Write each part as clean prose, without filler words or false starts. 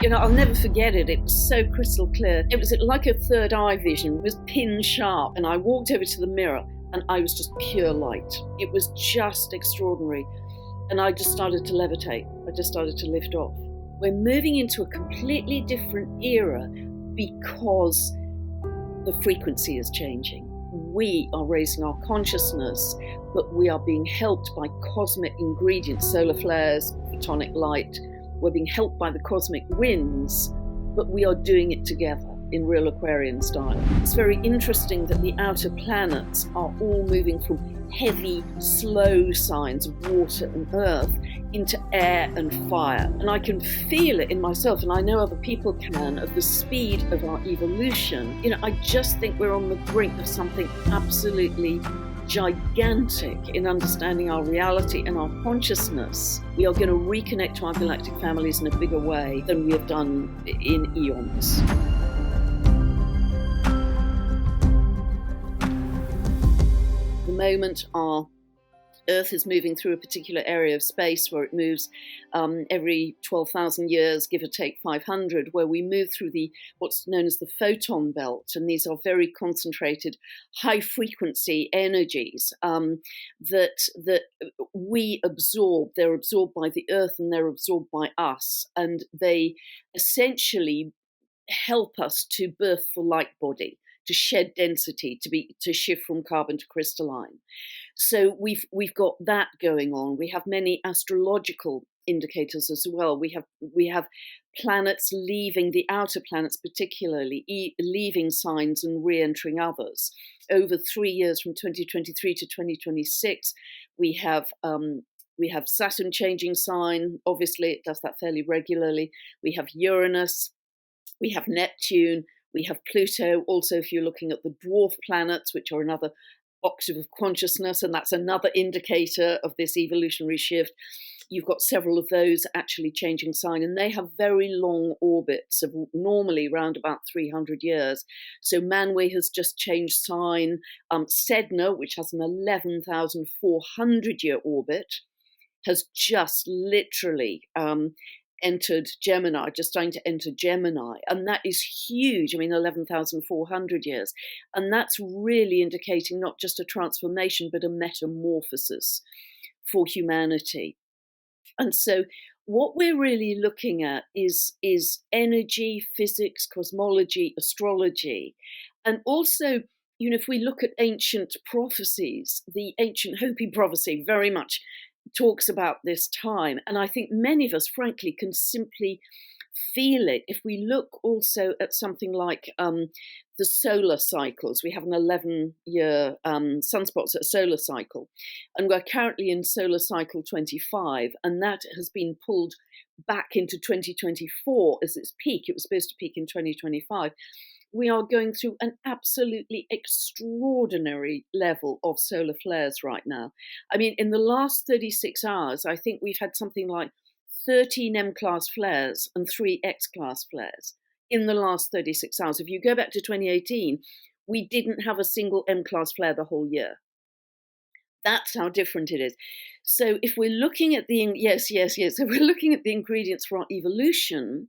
I'll never forget it. It was so crystal clear. It was like a third eye vision. It was pin sharp. And I walked over to the mirror and I was just pure light. It was just extraordinary. And I just started to levitate. I just started to lift off. We're moving into a completely different era because the frequency is changing. We are raising our consciousness, but we are being helped by cosmic ingredients, solar flares, photonic light. We're being helped by the cosmic winds, but we are doing it together in real Aquarian style. It's very interesting that the outer planets are all moving from heavy, slow signs of water and earth into air and fire. And I can feel it in myself, and I know other people can, of the speed of our evolution. I just think we're on the brink of something absolutely gigantic in understanding our reality and our consciousness. We are going to reconnect to our galactic families in a bigger way than we have done in eons. The moment our Earth is moving through a particular area of space where it moves every 12,000 years, give or take 500, where we move through what's known as the photon belt. And these are very concentrated, high-frequency energies that we absorb. They're absorbed by the Earth and they're absorbed by us. And they essentially help us to birth the light body, to shed density, to shift from carbon to crystalline. So we've got that going on. We have many astrological indicators as well. We have planets leaving, the outer planets particularly, leaving signs and re-entering others. Over 3 years, from 2023 to 2026, we have Saturn changing sign. Obviously, it does that fairly regularly. We have Uranus. We have Neptune. We have Pluto. Also, if you're looking at the dwarf planets, which are another octave of consciousness, and that's another indicator of this evolutionary shift, you've got several of those actually changing sign, and they have very long orbits of normally around about 300 years. So Manwë has just changed sign. Sedna, which has an 11,400-year orbit, has just literally entered Gemini, just starting to enter Gemini. And that is huge. 11,400 years. And that's really indicating not just a transformation, but a metamorphosis for humanity. And so what we're really looking at is energy, physics, cosmology, astrology. And also, if we look at ancient prophecies, the ancient Hopi prophecy very much talks about this time. And I think many of us, frankly, can simply feel it. If we look also at something like the solar cycles, we have an 11-year sunspots at solar cycle, and we're currently in solar cycle 25, and that has been pulled back into 2024 as its peak. It was supposed to peak in 2025. We are going through an absolutely extraordinary level of solar flares right now. In the last 36 hours, I think we've had something like 13 M-class flares and 3 X-class flares in the last 36 hours. If you go back to 2018, we didn't have a single M-class flare the whole year. That's how different it is. So if we're looking at So we're looking at the ingredients for our evolution,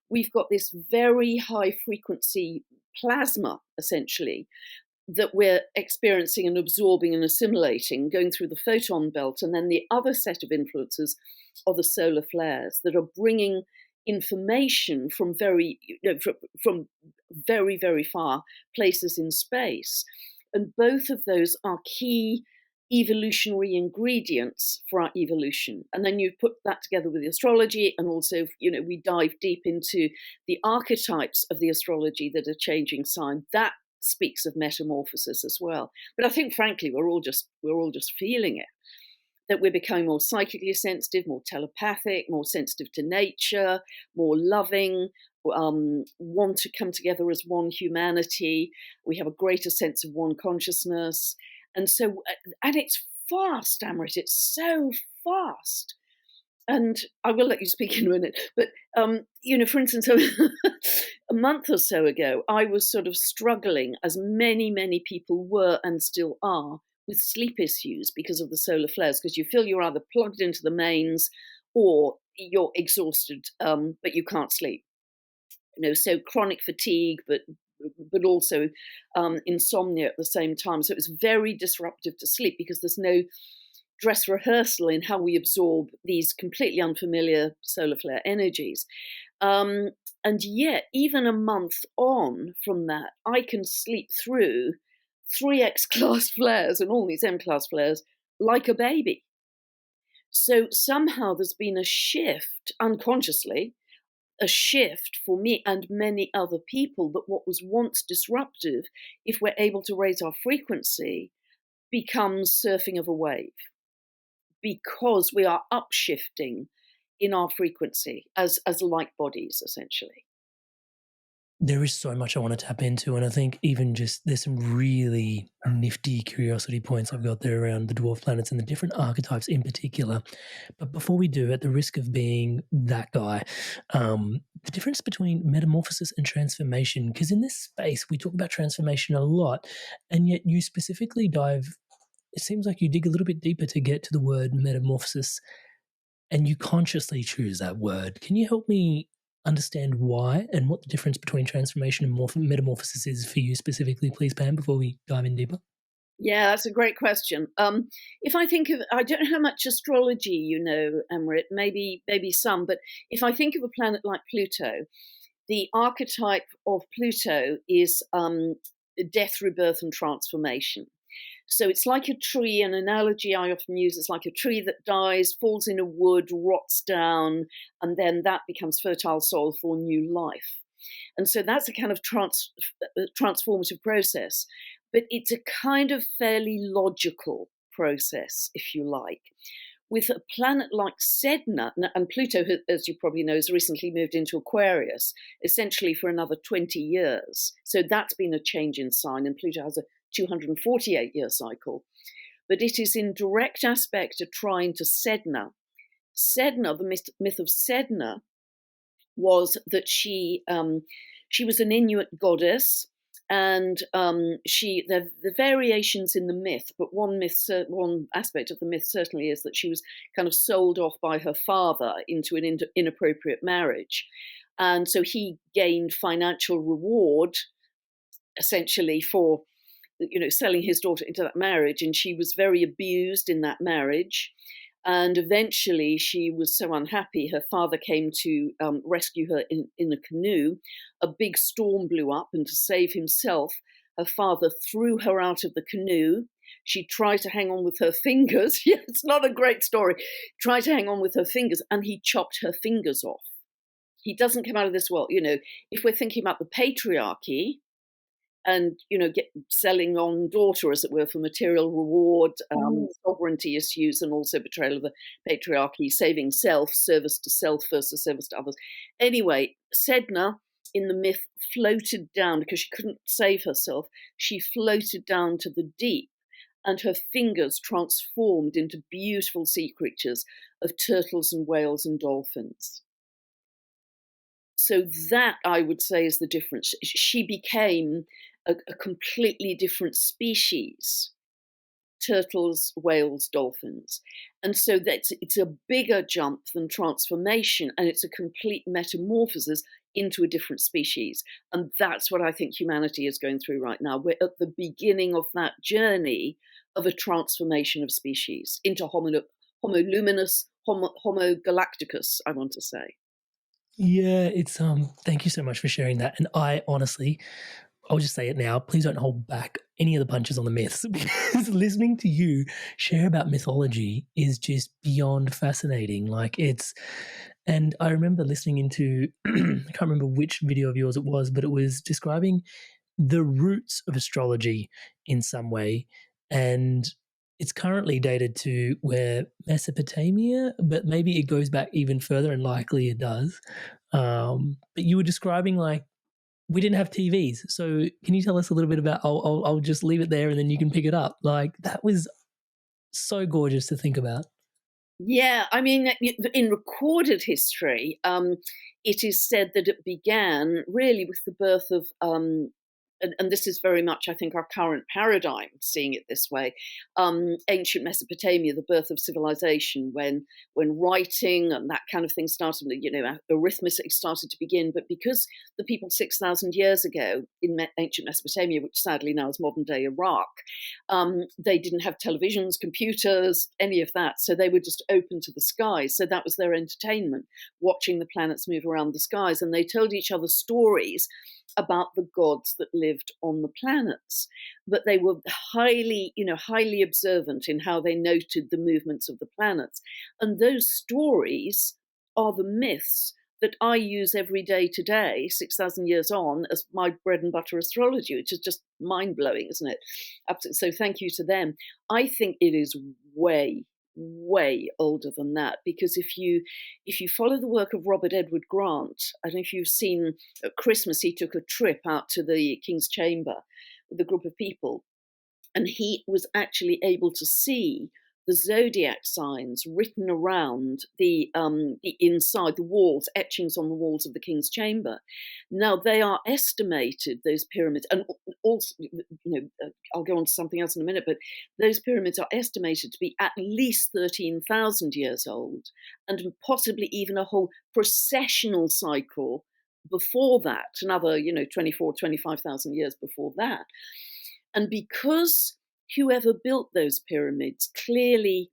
we've got this very high frequency plasma, essentially, that we're experiencing and absorbing and assimilating, going through the photon belt. And then the other set of influences are the solar flares that are bringing information from very, very far places in space. And both of those are key evolutionary ingredients for our evolution. And then you put that together with the astrology, and also, we dive deep into the archetypes of the astrology that are changing sign. That speaks of metamorphosis as well. But I think, frankly, we're all just feeling it, that we're becoming more psychically sensitive, more telepathic, more sensitive to nature, more loving, want to come together as one humanity. We have a greater sense of one consciousness. And so, and it's fast, Amrit, it's so fast. And I will let you speak in a minute. But, for instance, a month or so ago, I was sort of struggling, as many people were and still are, with sleep issues because of the solar flares, because you feel you're either plugged into the mains or you're exhausted, but you can't sleep. so chronic fatigue, but also insomnia at the same time. So it was very disruptive to sleep because there's no dress rehearsal in how we absorb these completely unfamiliar solar flare energies. And yet, even a month on from that, I can sleep through 3x class flares and all these M class flares like a baby. So somehow there's been a shift unconsciously, a shift for me and many other people, that what was once disruptive, if we're able to raise our frequency, becomes surfing of a wave, because we are upshifting in our frequency as like bodies, essentially. There is so much I want to tap into, and I think even just there's some really nifty curiosity points I've got there around the dwarf planets and the different archetypes in particular. But before we do, at the risk of being that guy, the difference between metamorphosis and transformation, because in this space we talk about transformation a lot, and yet you specifically dive, it seems like you dig a little bit deeper to get to the word metamorphosis, and you consciously choose that word. Can you help me understand why and what the difference between transformation and metamorphosis is for you specifically, please, Pam, before we dive in deeper? Yeah, that's a great question. If I think of, I don't know how much astrology you know, Amrit, maybe some, but if I think of a planet like Pluto, the archetype of Pluto is death, rebirth, and transformation. So it's like a tree. An analogy I often use is like a tree that dies, falls in a wood, rots down, and then that becomes fertile soil for new life. And so that's a kind of transformative process. But it's a kind of fairly logical process, if you like. With a planet like Sedna, and Pluto, as you probably know, has recently moved into Aquarius, essentially for another 20 years. So that's been a change in sign, and Pluto has a 248-year cycle. But it is in direct aspect to trine to Sedna. Sedna, the myth of Sedna, was that she was an Inuit goddess, and the variations in the myth, but one aspect of the myth certainly is that she was kind of sold off by her father into an inappropriate marriage, and so he gained financial reward essentially for selling his daughter into that marriage, and she was very abused in that marriage. And eventually she was so unhappy, her father came to rescue her in a canoe. A big storm blew up, and to save himself, her father threw her out of the canoe. She tried to hang on with her fingers. Yeah, it's not a great story. Tried to hang on with her fingers, and he chopped her fingers off. He doesn't come out of this world. If we're thinking about the patriarchy, and selling on daughter, as it were, for material reward, sovereignty issues, and also betrayal of the patriarchy, saving self, service to self versus service to others. Anyway, Sedna in the myth floated down because she couldn't save herself. She floated down to the deep, and her fingers transformed into beautiful sea creatures of turtles and whales and dolphins. So that, I would say, is the difference. She became a completely different species: turtles, whales, dolphins. And so it's a bigger jump than transformation, and it's a complete metamorphosis into a different species. And that's what I think humanity is going through right now. We're at the beginning of that journey of a transformation of species into Homo luminous, Homo galacticus, I want to say. Yeah, it's thank you so much for sharing that. And I honestly, I'll just say it now, please don't hold back any of the punches on the myths, because listening to you share about mythology is just beyond fascinating. And I remember listening into, I can't remember which video of yours it was, but it was describing the roots of astrology in some way. And it's currently dated to where Mesopotamia, but maybe it goes back even further, and likely it does. But you were describing we didn't have TVs. So can you tell us a little bit about, I'll just leave it there and then you can pick it up. That was so gorgeous to think about. Yeah, I mean, in recorded history, it is said that it began really with the birth of and this is very much, I think, our current paradigm, seeing it this way. Ancient Mesopotamia, the birth of civilization, when writing and that kind of thing started, arithmetic started to begin. But because the people 6,000 years ago in ancient Mesopotamia, which sadly now is modern day Iraq, they didn't have televisions, computers, any of that. So they were just open to the skies. So that was their entertainment, watching the planets move around the skies. And they told each other stories about the gods that lived on the planets, but they were highly observant in how they noted the movements of the planets. And those stories are the myths that I use every day today, 6,000 years on, as my bread and butter astrology, which is just mind-blowing, isn't it? Absolutely. So thank you to them. I think it is way older than that, because if you follow the work of Robert Edward Grant, I don't know if you've seen, at Christmas he took a trip out to the King's Chamber with a group of people, and he was actually able to see the zodiac signs written around the inside the walls, etchings on the walls of the King's Chamber. Now they are estimated, those pyramids, and also, I'll go on to something else in a minute, but those pyramids are estimated to be at least 13,000 years old, and possibly even a whole processional cycle before that, another 25,000 years before that. And because whoever built those pyramids clearly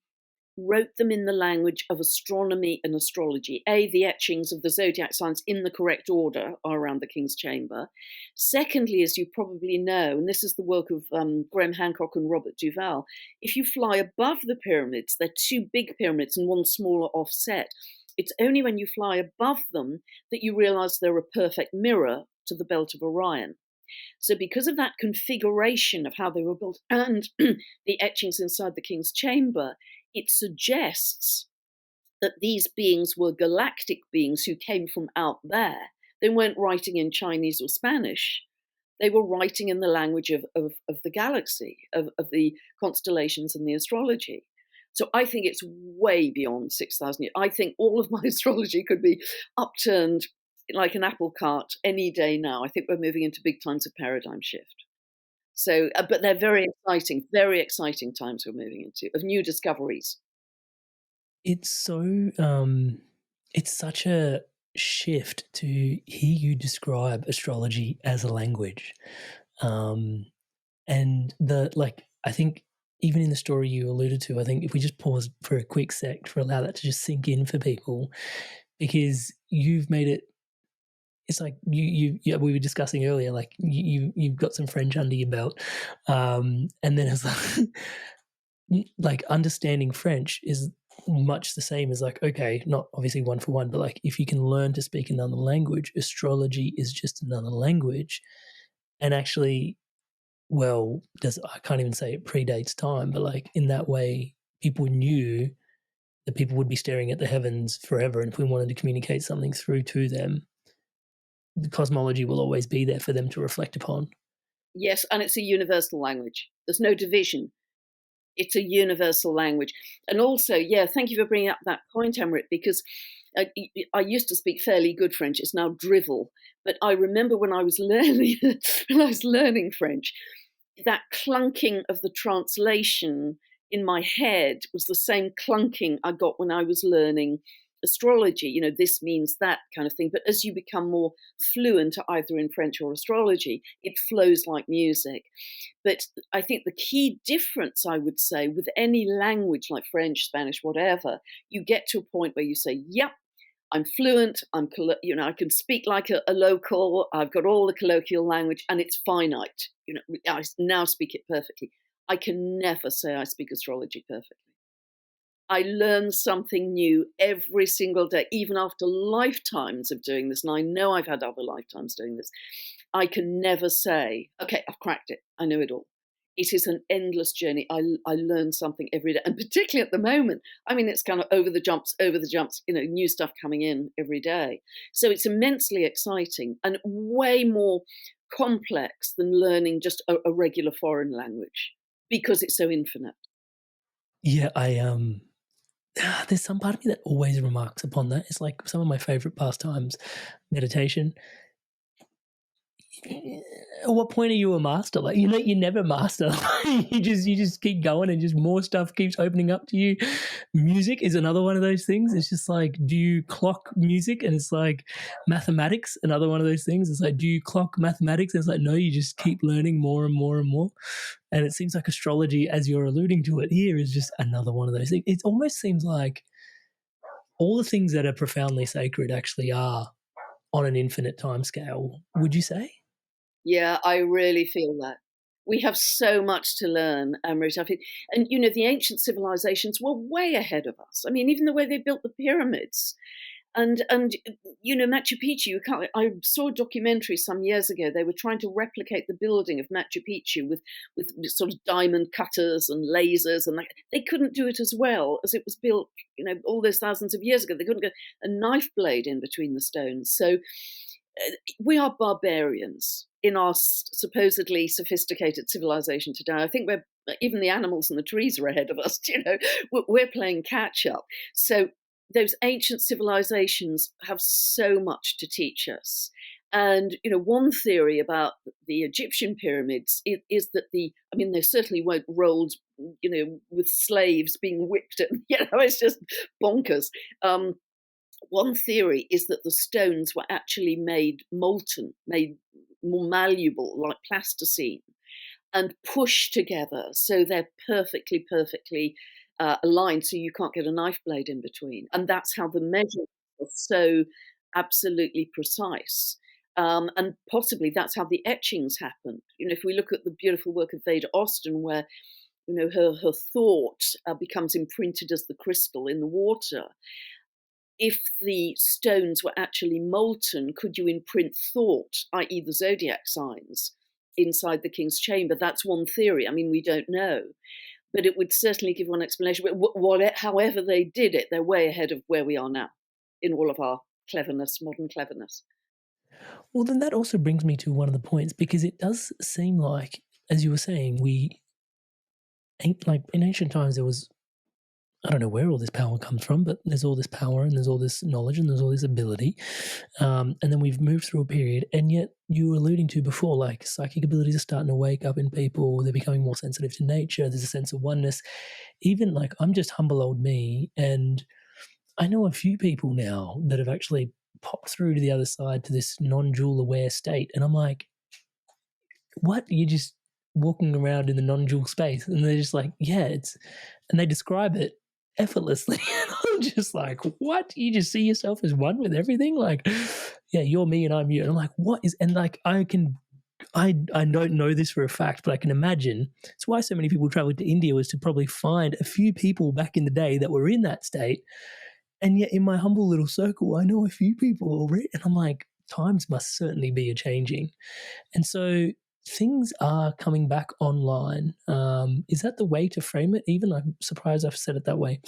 wrote them in the language of astronomy and astrology, the etchings of the zodiac signs in the correct order are around the King's Chamber. Secondly, as you probably know, and this is the work of Graham Hancock and Robert Duvall, if you fly above the pyramids, they're two big pyramids and one smaller offset. It's only when you fly above them that you realize they're a perfect mirror to the belt of Orion. So because of that configuration of how they were built and the etchings inside the King's Chamber, it suggests that these beings were galactic beings who came from out there. They weren't writing in Chinese or Spanish. They were writing in the language of the galaxy, of the constellations and the astrology. So I think it's way beyond 6,000 years. I think all of my astrology could be upturned like an apple cart any day now. I think we're moving into big times of paradigm shift. So, but they're very exciting times we're moving into, of new discoveries. It's so, it's such a shift to hear you describe astrology as a language. And I think even in the story you alluded to, I think if we just pause for a quick sec to allow that to just sink in for people, because you've made it, it's like we were discussing earlier, like you've got some French under your belt, and then it's like understanding French is much the same as like, okay, not obviously one for one, but like if you can learn to speak another language, astrology is just another language. And actually, well, I can't even say it predates time, but like in that way, people knew that people would be staring at the heavens forever, and if we wanted to communicate something through to them, the cosmology will always be there for them to reflect upon. Yes, and it's a universal language. There's no division. It's a universal language. And also, thank you for bringing up that point, Amrit, because I used to speak fairly good French. It's now drivel. But I remember when I was learning French, that clunking of the translation in my head was the same clunking I got when I was learning astrology. This means that kind of thing. But as you become more fluent either in French or astrology, it flows like music. But I think the key difference, I would say, with any language like French, Spanish, whatever, you get to a point where you say, yep, I'm fluent, I can speak like a local, I've got all the colloquial language, and it's finite. I now speak it perfectly. I can never say I speak astrology perfectly. I learn something new every single day, even after lifetimes of doing this. And I know I've had other lifetimes doing this. I can never say, okay, I've cracked it. I know it all. It is an endless journey. I learn something every day. And particularly at the moment, I mean, it's kind of over the jumps, new stuff coming in every day. So it's immensely exciting and way more complex than learning just a regular foreign language because it's so infinite. Yeah, there's some part of me that always remarks upon that. It's like some of my favorite pastimes, meditation. at what point are you a master? Like, you never master. you just keep going, and just more stuff keeps opening up to you. Music is another one of those things. It's just like, do you clock music? And it's like mathematics, another one of those things. It's like, do you clock mathematics? And it's like, no, you just keep learning more and more and more. And it seems like astrology, as you're alluding to it here, is just another one of those things. It almost seems like all the things that are profoundly sacred actually are on an infinite timescale. Would you say? Yeah, I really feel that. We have so much to learn, Amrit. I think, and the ancient civilizations were way ahead of us. I mean, even the way they built the pyramids, and Machu Picchu. I saw a documentary some years ago. They were trying to replicate the building of Machu Picchu with sort of diamond cutters and lasers, and they couldn't do it as well as it was built. All those thousands of years ago. They couldn't get a knife blade in between the stones. So we are barbarians in our supposedly sophisticated civilization today. I think even the animals and the trees are ahead of us. We're playing catch up. So those ancient civilizations have so much to teach us. And one theory about the Egyptian pyramids is that they certainly weren't rolled, with slaves being whipped. It's just bonkers. One theory is that the stones were actually made molten, made more malleable, like plasticine, and pushed together so they're perfectly aligned, so you can't get a knife blade in between. And that's how the measurements are so absolutely precise. And possibly that's how the etchings happened. If we look at the beautiful work of Veda Austin, where her thought becomes imprinted as the crystal in the water. If the stones were actually molten, could you imprint thought, i.e. the zodiac signs, inside the king's chamber? That's one theory. I mean, we don't know. But it would certainly give one explanation. But however they did it, they're way ahead of where we are now in all of our cleverness, modern cleverness. Well, then that also brings me to one of the points, because it does seem like, as you were saying, in ancient times there was, I don't know where all this power comes from, but there's all this power and there's all this knowledge and there's all this ability. And then we've moved through a period, and yet you were alluding to before, like psychic abilities are starting to wake up in people. They're becoming more sensitive to nature. There's a sense of oneness. Even like, I'm just humble old me, and I know a few people now that have actually popped through to the other side, to this non-dual aware state. And I'm like, what? You're just walking around in the non-dual space? And they're just like, yeah, and they describe it effortlessly. And I'm just like, what? You just see yourself as one with everything? Like, yeah, you're me and I'm you. And I'm like, what is, and like, I don't know this for a fact, but I can imagine it's why so many people traveled to India, was to probably find a few people back in the day that were in that state. And yet in my humble little circle, I know a few people already. And I'm like, times must certainly be a changing. And so things are coming back online. Is that the way to frame it? Even I'm surprised I've said it that way.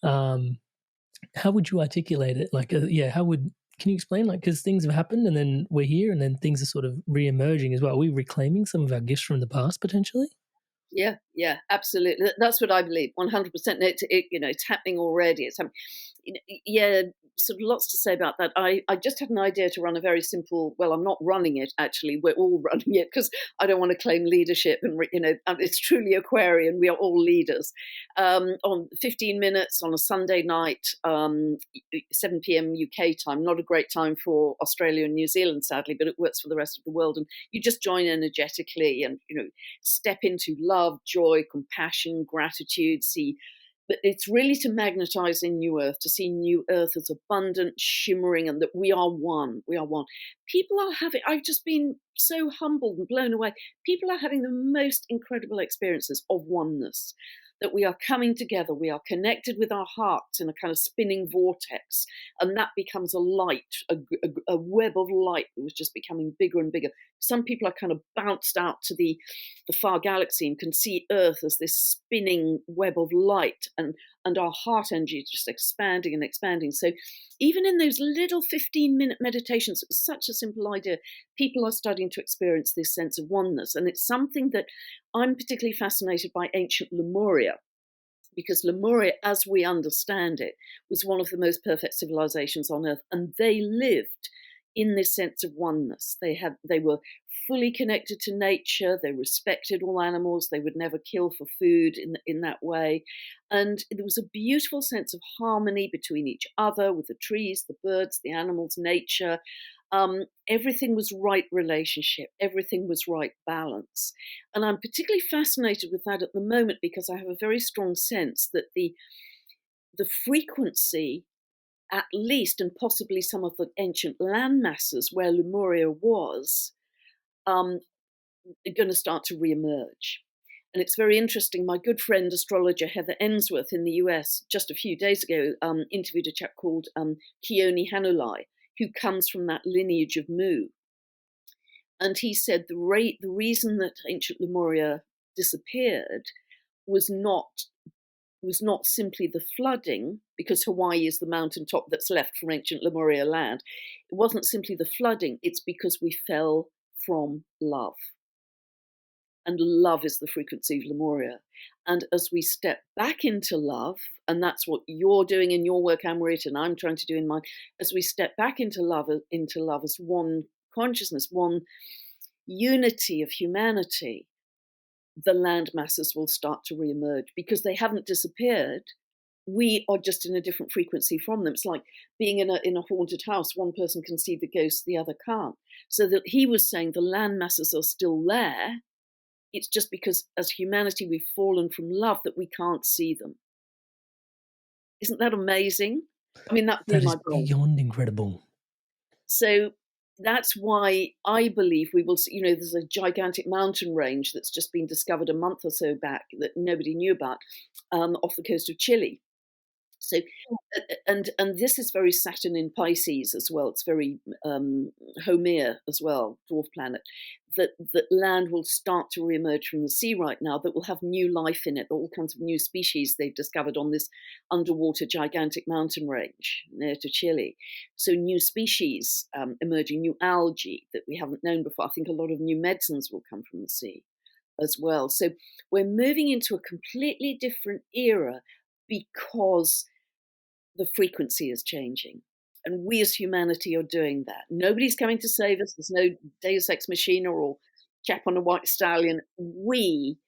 How would you articulate it? Like, can you explain? Like, because things have happened, and then we're here, and then things are sort of re-emerging as well. Are we reclaiming some of our gifts from the past potentially? Yeah, absolutely. That's what I believe, 100%. It's happening already. It's happening. Yeah, sort of lots to say about that. I just had an idea to run a very simple. Well, I'm not running it actually. We're all running it because I don't want to claim leadership. And it's truly Aquarian. We are all leaders. On 15 minutes on a Sunday night, 7 p.m. UK time. Not a great time for Australia and New Zealand, sadly, but it works for the rest of the world. And you just join energetically, and step into love, joy, compassion, gratitude. But it's really to magnetize in New Earth, to see New Earth as abundant, shimmering, and that we are one. We are one. I've just been so humbled and blown away. People are having the most incredible experiences of oneness, that we are coming together, we are connected with our hearts in a kind of spinning vortex, and that becomes a light, a web of light that was just becoming bigger and bigger. Some people are kind of bounced out to the far galaxy and can see Earth as this spinning web of light, and our heart energy is just expanding and expanding. So even in those little 15-minute meditations, it's such a simple idea, people are starting to experience this sense of oneness. And it's something that I'm particularly fascinated by ancient Lemuria, because Lemuria, as we understand it, was one of the most perfect civilizations on Earth, and they lived in this sense of oneness. They were fully connected to nature. They respected all animals. They would never kill for food in that way. And there was a beautiful sense of harmony between each other, with the trees, the birds, the animals, nature. Everything was right relationship. Everything was right balance. And I'm particularly fascinated with that at the moment because I have a very strong sense that the frequency, at least, and possibly some of the ancient land masses where Lemuria was, are going to start to re-emerge. And it's very interesting. My good friend, astrologer Heather Emsworth in the US, just a few days ago, interviewed a chap called Keone Hanulai, who comes from that lineage of Mu. And he said the reason that ancient Lemuria disappeared was not simply the flooding, because Hawaii is the mountaintop that's left from ancient Lemuria land. It wasn't simply the flooding, it's because we fell from love. And love is the frequency of Lemuria. And as we step back into love, and that's what you're doing in your work, Amrit, and I'm trying to do in mine, as we step back into love as one consciousness, one unity of humanity, the land masses will start to re-emerge because they haven't disappeared. We are just in a different frequency from them. It's like being in a haunted house. One person can see the ghost, the other can't. So that he was saying the land masses are still there. It's just because as humanity we've fallen from love that we can't see them. Isn't that amazing? I mean, that blew my brain. Beyond incredible. So that's why I believe we will see, there's a gigantic mountain range that's just been discovered a month or so back that nobody knew about, off the coast of Chile. So, and this is very Saturn in Pisces as well. It's very Homer as well, dwarf planet. That land will start to re-emerge from the sea right now. That will have new life in it. All kinds of new species they've discovered on this underwater gigantic mountain range near to Chile. So new species emerging, new algae that we haven't known before. I think a lot of new medicines will come from the sea as well. So we're moving into a completely different era because the frequency is changing. And we as humanity are doing that. Nobody's coming to save us. There's no Deus Ex Machina or chap on a white stallion. We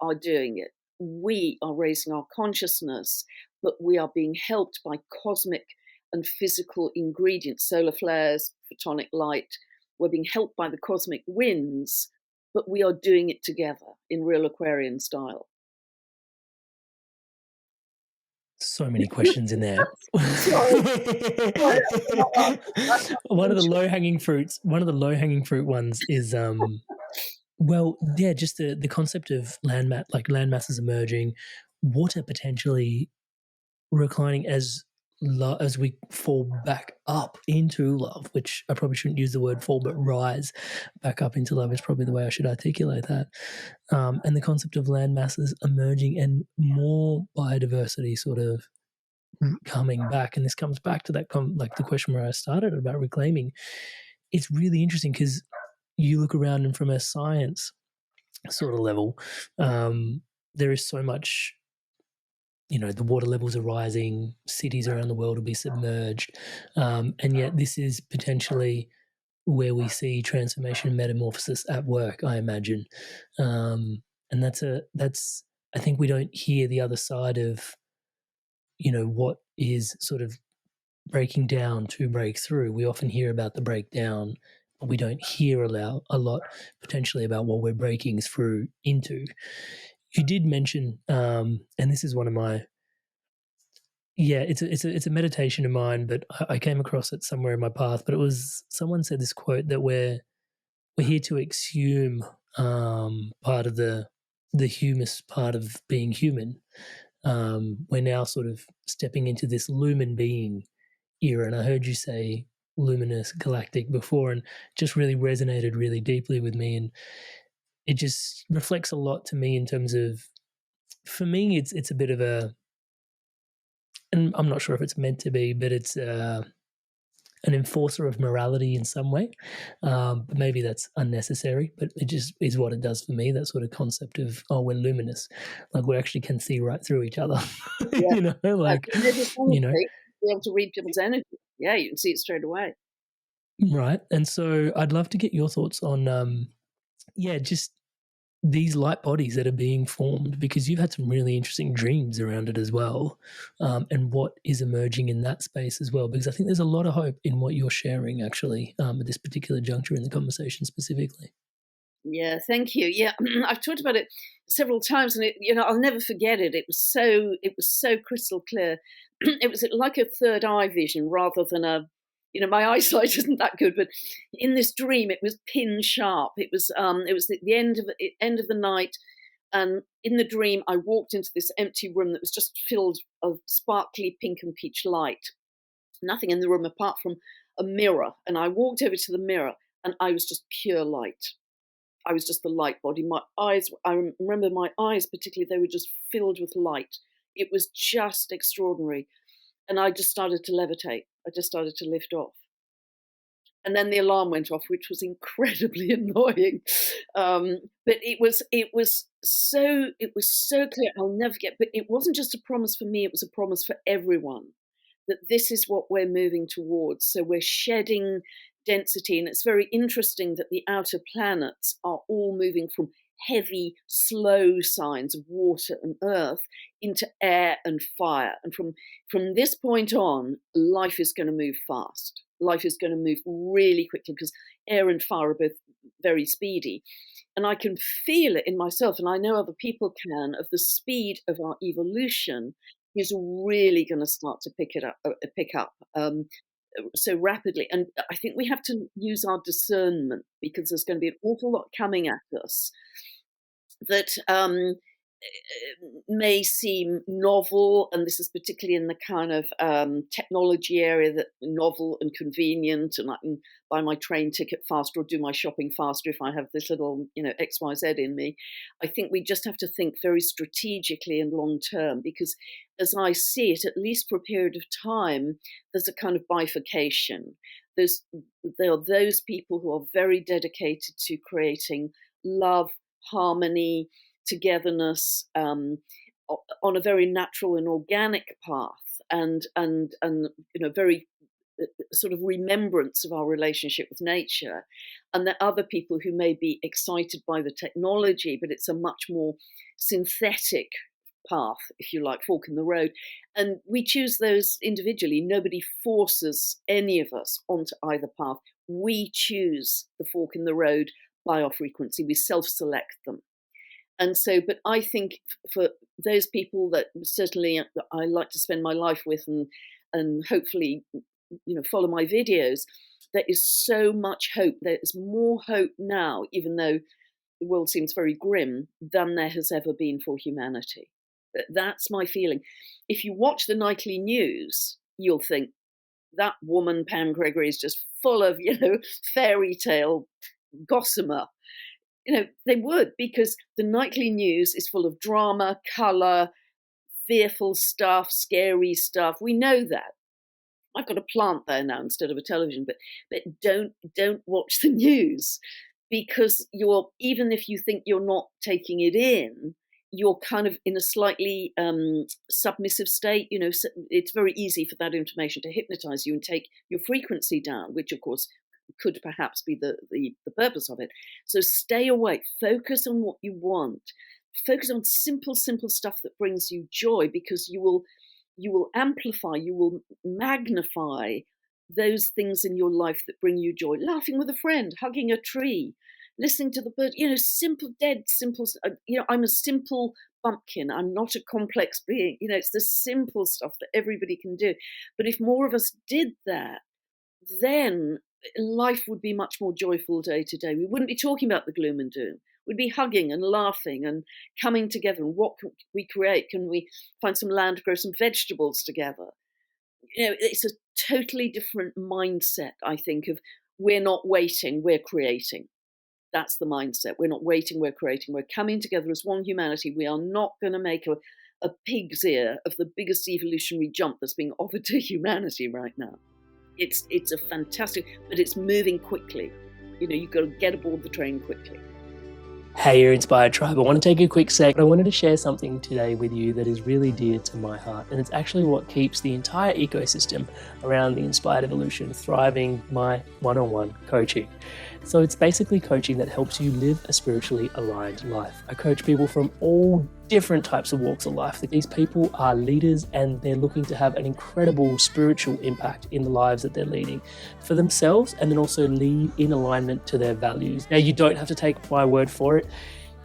are doing it. We are raising our consciousness, but we are being helped by cosmic and physical ingredients, solar flares, photonic light. We're being helped by the cosmic winds, but we are doing it together in real Aquarian style. So many questions in there. One of the low-hanging fruit ones is just the concept of land masses emerging, water potentially reclining as we fall back up into love, which I probably shouldn't use the word fall, but rise back up into love is probably the way I should articulate that. And the concept of land masses emerging and more biodiversity sort of coming back. And this comes back to that, like the question where I started about reclaiming. It's really interesting because you look around and from a science sort of level, there is so much, the water levels are rising, cities around the world will be submerged. And yet this is potentially where we see transformation and metamorphosis at work, I imagine. And that's I think we don't hear the other side of, what is sort of breaking down to break through. We often hear about the breakdown, but we don't hear a lot potentially about what we're breaking through into. You did mention, and this is one of my, it's a meditation of mine, but I came across it somewhere in my path. But it was, someone said this quote that we're here to exhume part of the humus part of being human. We're now sort of stepping into this lumen being era, and I heard you say luminous galactic before, and just really resonated really deeply with me, and it just reflects a lot to me in terms of, for me, it's a bit of a, and I'm not sure if it's meant to be, but it's an enforcer of morality in some way. But maybe that's unnecessary, but it just is what it does for me, that sort of concept of, we're luminous, like we actually can see right through each other. Yeah. Be able to read people's energy. Yeah, you can see it straight away. Right. And so I'd love to get your thoughts on, just these light bodies that are being formed, because you've had some really interesting dreams around it as well, and what is emerging in that space as well, because I think there's a lot of hope in what you're sharing, actually, at this particular juncture in the conversation specifically. Yeah, thank you. Yeah, I've talked about it several times, and I'll never forget it. It was so crystal clear. It was like a third eye vision rather than my eyesight isn't that good, but in this dream, it was pin sharp. It was the end of the night, and in the dream, I walked into this empty room that was just filled of sparkly pink and peach light. Nothing in the room apart from a mirror, and I walked over to the mirror, and I was just pure light. I was just the light body. My eyes, I remember my eyes particularly, they were just filled with light. It was just extraordinary. And I just started to levitate. I just started to lift off. And then the alarm went off, which was incredibly annoying. But it was so clear. I'll never forget. But it wasn't just a promise for me, it was a promise for everyone, that this is what we're moving towards. So we're shedding density. And it's very interesting that the outer planets are all moving from heavy, slow signs of water and earth into air and fire. And from this point on, life is going to move fast. Life is going to move really quickly because air and fire are both very speedy. And I can feel it in myself, and I know other people can, of the speed of our evolution is really going to start to pick up so rapidly. And I think we have to use our discernment, because there's going to be an awful lot coming at us that may seem novel, and this is particularly in the kind of technology area, that novel and convenient, and I can buy my train ticket faster or do my shopping faster if I have this little XYZ in me. I think we just have to think very strategically and long term, because as I see it, at least for a period of time, there's a kind of bifurcation. There are those people who are very dedicated to creating love, harmony, togetherness, on a very natural and organic path, and very sort of remembrance of our relationship with nature. And there are other people who may be excited by the technology, but it's a much more synthetic path, if you like, fork in the road. And we choose those individually. Nobody forces any of us onto either path. We choose the fork in the road by our frequency. We self-select them. And so, but I think for those people that certainly I like to spend my life with, and hopefully, follow my videos, there is so much hope. There is more hope now, even though the world seems very grim, than there has ever been for humanity. That's my feeling. If you watch the nightly news, you'll think that woman, Pam Gregory, is just full of, fairy tale gossamer. They would, because the nightly news is full of drama, colour, fearful stuff, scary stuff. We know that. I've got a plant there now instead of a television, but don't watch the news, because even if you think you're not taking it in, you're kind of in a slightly submissive state. It's very easy for that information to hypnotize you and take your frequency down, which of course could perhaps be the purpose of it. So stay awake, focus on what you want, focus on simple stuff that brings you joy, because you will amplify, you will magnify those things in your life that bring you joy. Laughing with a friend, hugging a tree, listening to the bird, simple. I'm a simple bumpkin. I'm not a complex being. It's the simple stuff that everybody can do. But if more of us did that, then life would be much more joyful day to day. We wouldn't be talking about the gloom and doom. We'd be hugging and laughing and coming together. And what can we create? Can we find some land to grow some vegetables together? It's a totally different mindset, I think, of we're not waiting, we're creating. That's the mindset. We're not waiting, we're creating. We're coming together as one humanity. We are not going to make a pig's ear of the biggest evolutionary jump that's being offered to humanity right now. It's a fantastic, but it's moving quickly. You've got to get aboard the train quickly. Hey, your Inspired Tribe. I want to take a quick sec. I wanted to share something today with you that is really dear to my heart, and it's actually what keeps the entire ecosystem around the Inspired Evolution thriving, my one-on-one coaching. So it's basically coaching that helps you live a spiritually aligned life. I coach people from all different types of walks of life. These people are leaders and they're looking to have an incredible spiritual impact in the lives that they're leading for themselves, and then also lead in alignment to their values. Now, you don't have to take my word for it.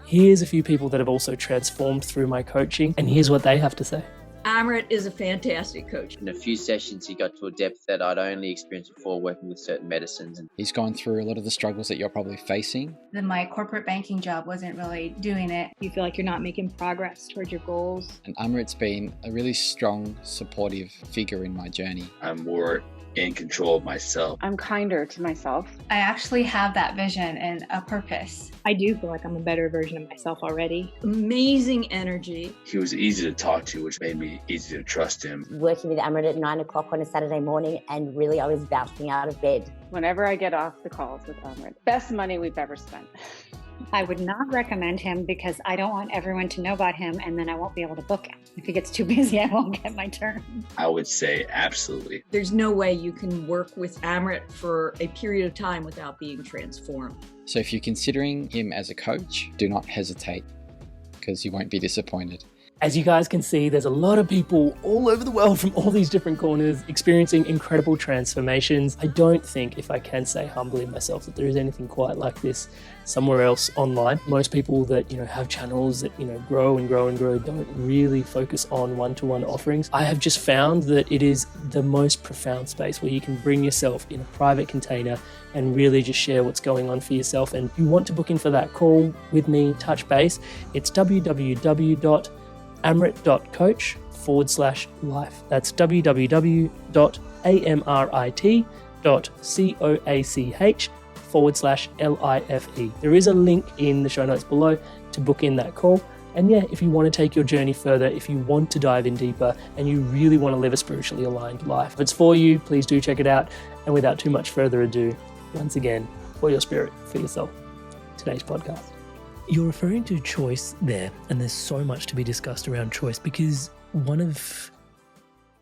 Here's a few people that have also transformed through my coaching, and here's what they have to say. Amrit is a fantastic coach. In a few sessions, he got to a depth that I'd only experienced before working with certain medicines. And he's gone through a lot of the struggles that you're probably facing. Then my corporate banking job wasn't really doing it. You feel like you're not making progress towards your goals. And Amrit's been a really strong, supportive figure in my journey. I'm more in control of myself. I'm kinder to myself. I actually have that vision and a purpose. I do feel like I'm a better version of myself already. Amazing energy. He was easy to talk to, which made me easy to trust him. Working with Amrit at 9 o'clock on a Saturday morning, and really I was bouncing out of bed. Whenever I get off the calls with Amrit, best money we've ever spent. I would not recommend him because I don't want everyone to know about him and then I won't be able to book him. If he gets too busy, I won't get my turn. I would say absolutely. There's no way you can work with Amrit for a period of time without being transformed. So if you're considering him as a coach, do not hesitate, because you won't be disappointed. As you guys can see, there's a lot of people all over the world from all these different corners experiencing incredible transformations. I don't think, if I can say humbly myself, that there is anything quite like this somewhere else online. Most people that, have channels that, grow and grow and grow don't really focus on one-to-one offerings. I have just found that it is the most profound space where you can bring yourself in a private container and really just share what's going on for yourself. And if you want to book in for that call with me, touch base, it's www.amrit.coach/life. That's www.amrit.coach/LIFE. There is a link in the show notes below to book in that call. And yeah, if you want to take your journey further, if you want to dive in deeper and you really want to live a spiritually aligned life, if it's for you, please do check it out. And without too much further ado, once again, for your spirit, for yourself, today's podcast. You're referring to choice there, and there's so much to be discussed around choice, because one of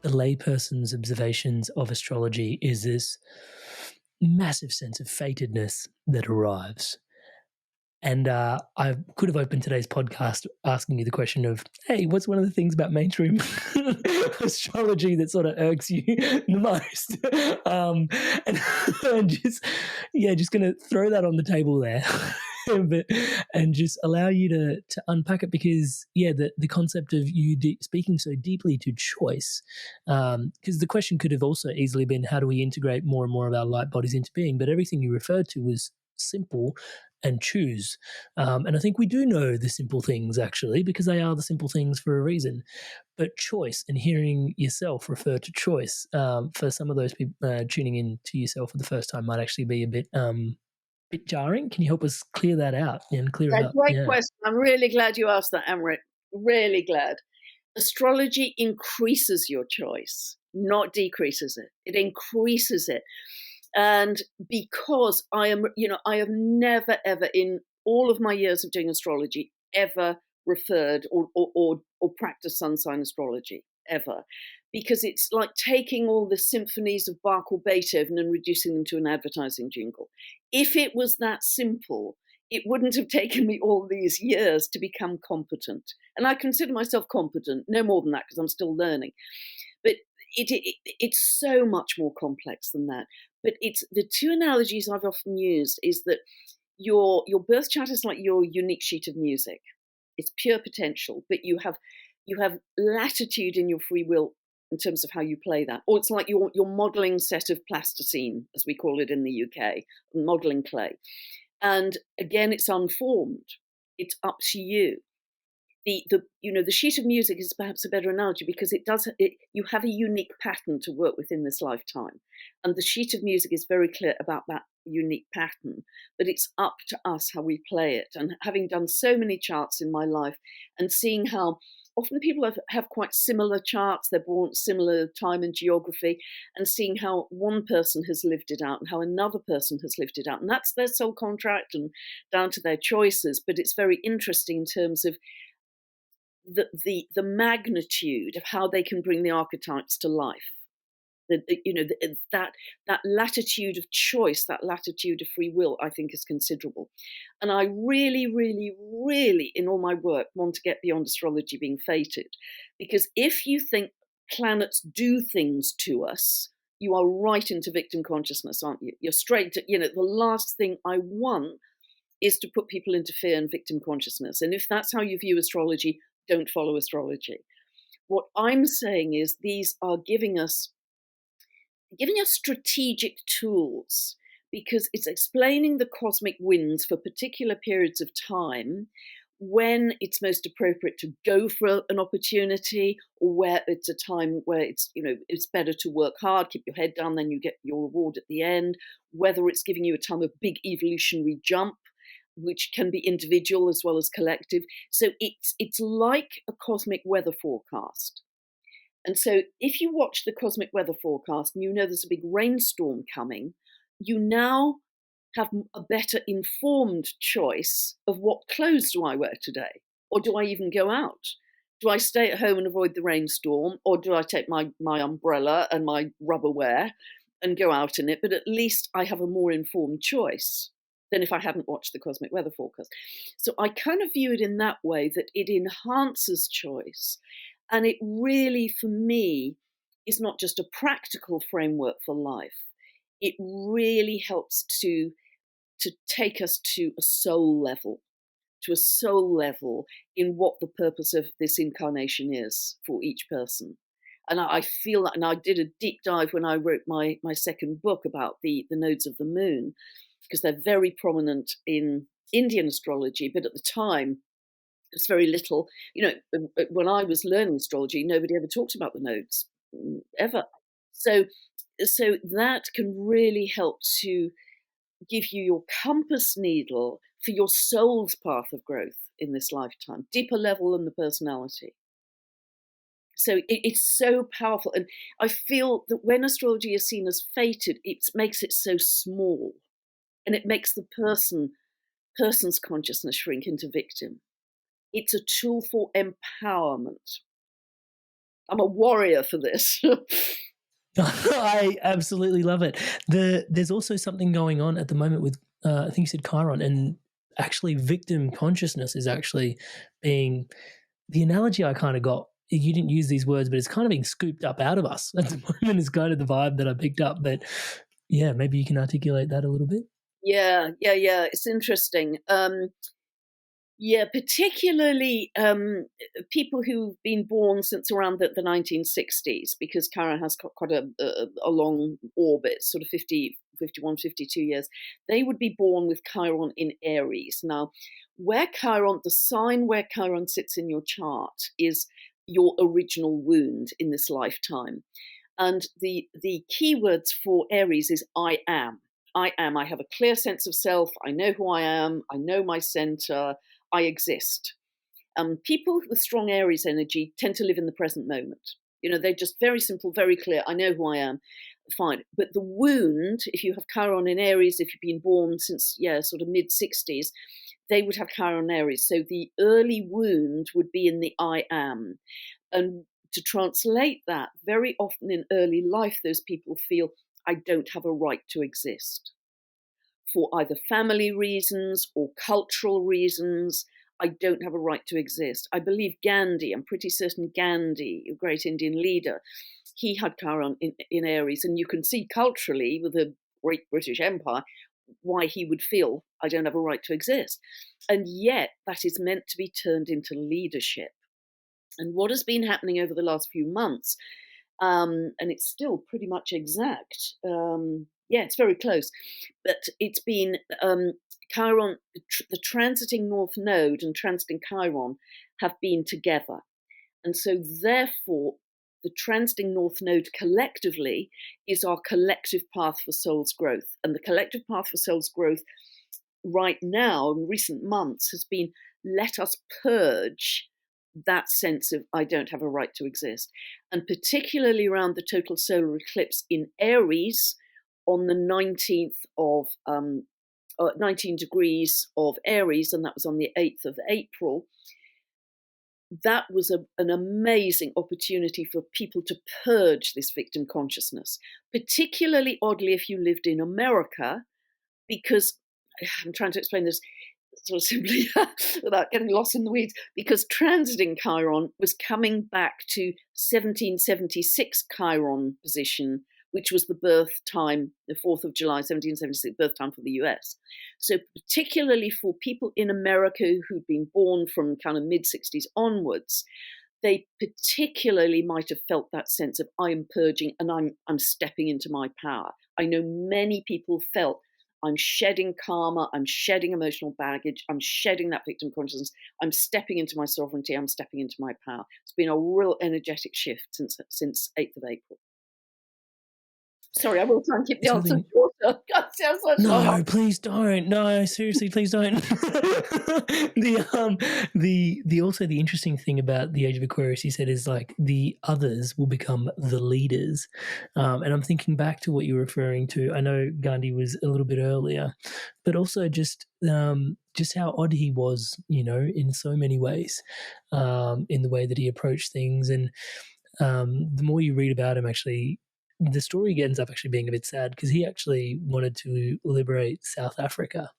the layperson's observations of astrology is this massive sense of fatedness that arrives. And I could have opened today's podcast asking you the question of, hey, what's one of the things about mainstream astrology that sort of irks you the most? And just going to throw that on the table there. And just allow you to unpack it, because the concept of you speaking so deeply to choice, because the question could have also easily been, how do we integrate more and more of our light bodies into being? But everything you referred to was simple and choose, and I think we do know the simple things, actually, because they are the simple things for a reason. But choice and hearing yourself refer to choice, for some of those people tuning in to yourself for the first time, might actually be a bit jarring. Can you help us clear that out and clear it up? Great question. I'm really glad you asked that, Amrit. Really glad. Astrology increases your choice, not decreases it. It increases it. And because I have never, ever in all of my years of doing astrology, ever referred or practiced sun sign astrology, ever. Because it's like taking all the symphonies of Bach or Beethoven and reducing them to an advertising jingle. If it was that simple, it wouldn't have taken me all these years to become competent. And I consider myself competent, no more than that, because I'm still learning. But it's so much more complex than that. But it's the two analogies I've often used is that your birth chart is like your unique sheet of music. It's pure potential, but you have latitude in your free will in terms of how you play that. Or it's like your modelling set of plasticine, as we call it in the UK, modelling clay. And again, it's unformed. It's up to you. The sheet of music is perhaps a better analogy, because you have a unique pattern to work with in this lifetime. And the sheet of music is very clear about that unique pattern, but it's up to us how we play it. And having done so many charts in my life and seeing how often people have quite similar charts, they're born similar time and geography, and seeing how one person has lived it out and how another person has lived it out. And that's their soul contract and down to their choices. But it's very interesting in terms of the magnitude of how they can bring the archetypes to life. That latitude of choice, that latitude of free will, I think is considerable. And I really, really, really, in all my work, want to get beyond astrology being fated. Because if you think planets do things to us, you are right into victim consciousness, aren't you? You're straight to, the last thing I want is to put people into fear and victim consciousness. And if that's how you view astrology, don't follow astrology. What I'm saying is these are giving us strategic tools, because it's explaining the cosmic winds for particular periods of time, when it's most appropriate to go for an opportunity, or where it's a time where it's better to work hard, keep your head down, then you get your reward at the end, whether it's giving you a time of big evolutionary jump, which can be individual as well as collective. So it's like a cosmic weather forecast. And so if you watch the cosmic weather forecast and you know there's a big rainstorm coming, you now have a better informed choice of what clothes do I wear today? Or do I even go out? Do I stay at home and avoid the rainstorm? Or do I take my umbrella and my rubberware and go out in it? But at least I have a more informed choice than if I hadn't watched the cosmic weather forecast. So I kind of view it in that way, that it enhances choice. And it really, for me, is not just a practical framework for life. It really helps to take us to a soul level in what the purpose of this incarnation is for each person. And I feel that, and I did a deep dive when I wrote my second book about the nodes of the moon, because they're very prominent in Indian astrology, but at the time, it's very little. When I was learning astrology, nobody ever talked about the nodes, ever. So that can really help to give you your compass needle for your soul's path of growth in this lifetime, deeper level than the personality. So it's so powerful. And I feel that when astrology is seen as fated, it makes it so small, and it makes the person's consciousness shrink into victim. It's a tool for empowerment. I'm a warrior for this. I absolutely love it. There's also something going on at the moment with, I think you said Chiron, and actually victim consciousness is actually being, the analogy I kind of got, you didn't use these words, but it's kind of being scooped up out of us at the moment is kind of the vibe that I picked up. But yeah, maybe you can articulate that a little bit. Yeah. It's interesting. Particularly people who've been born since around the 1960s, because Chiron has got quite a long orbit, sort of 51, 52 years. They would be born with Chiron in Aries. Now, the sign where Chiron sits in your chart is your original wound in this lifetime. And the keywords for Aries is I am. I have a clear sense of self. I know who I am. I know my center. I exist. People with strong Aries energy tend to live in the present moment. They're just very simple, very clear. I know who I am. Fine. But the wound, if you have Chiron in Aries, if you've been born since, sort of mid-60s, they would have Chiron in Aries. So the early wound would be in the I am. And to translate that, very often in early life, those people feel, I don't have a right to exist. For either family reasons or cultural reasons, I don't have a right to exist. I believe Gandhi, I'm pretty certain Gandhi, a great Indian leader, he had Chiron in Aries, and you can see culturally with the great British Empire why he would feel, I don't have a right to exist. And yet that is meant to be turned into leadership. And what has been happening over the last few months, and it's still pretty much exact, it's very close, but it's been Chiron, the transiting North Node and transiting Chiron have been together. And so therefore, the transiting North Node collectively is our collective path for soul's growth. And the collective path for soul's growth right now, in recent months, has been, let us purge that sense of I don't have a right to exist. And particularly around the total solar eclipse in Aries on the 19th of 19 degrees of Aries, and that was on the 8th of April. That was an amazing opportunity for people to purge this victim consciousness, particularly oddly if you lived in America, because I'm trying to explain this sort of simply without getting lost in the weeds, because transiting Chiron was coming back to 1776 Chiron position, which was the birth time, the 4th of July, 1776, birth time for the US. So particularly for people in America who'd been born from kind of mid-60s onwards, they particularly might have felt that sense of I'm purging and I'm stepping into my power. I know many people felt I'm shedding karma, I'm shedding emotional baggage, I'm shedding that victim consciousness, I'm stepping into my sovereignty, I'm stepping into my power. It's been a real energetic shift since 8th of April. Sorry, I will try and keep the answer shorter. God, sounds like no, please don't. No, seriously, please don't. The also the interesting thing about the Age of Aquarius, he said, is like the others will become the leaders. And I'm thinking back to what you were referring to. I know Gandhi was a little bit earlier, but also just how odd he was, in so many ways, in the way that he approached things. And the more you read about him, actually, the story ends up actually being a bit sad because he actually wanted to liberate South Africa,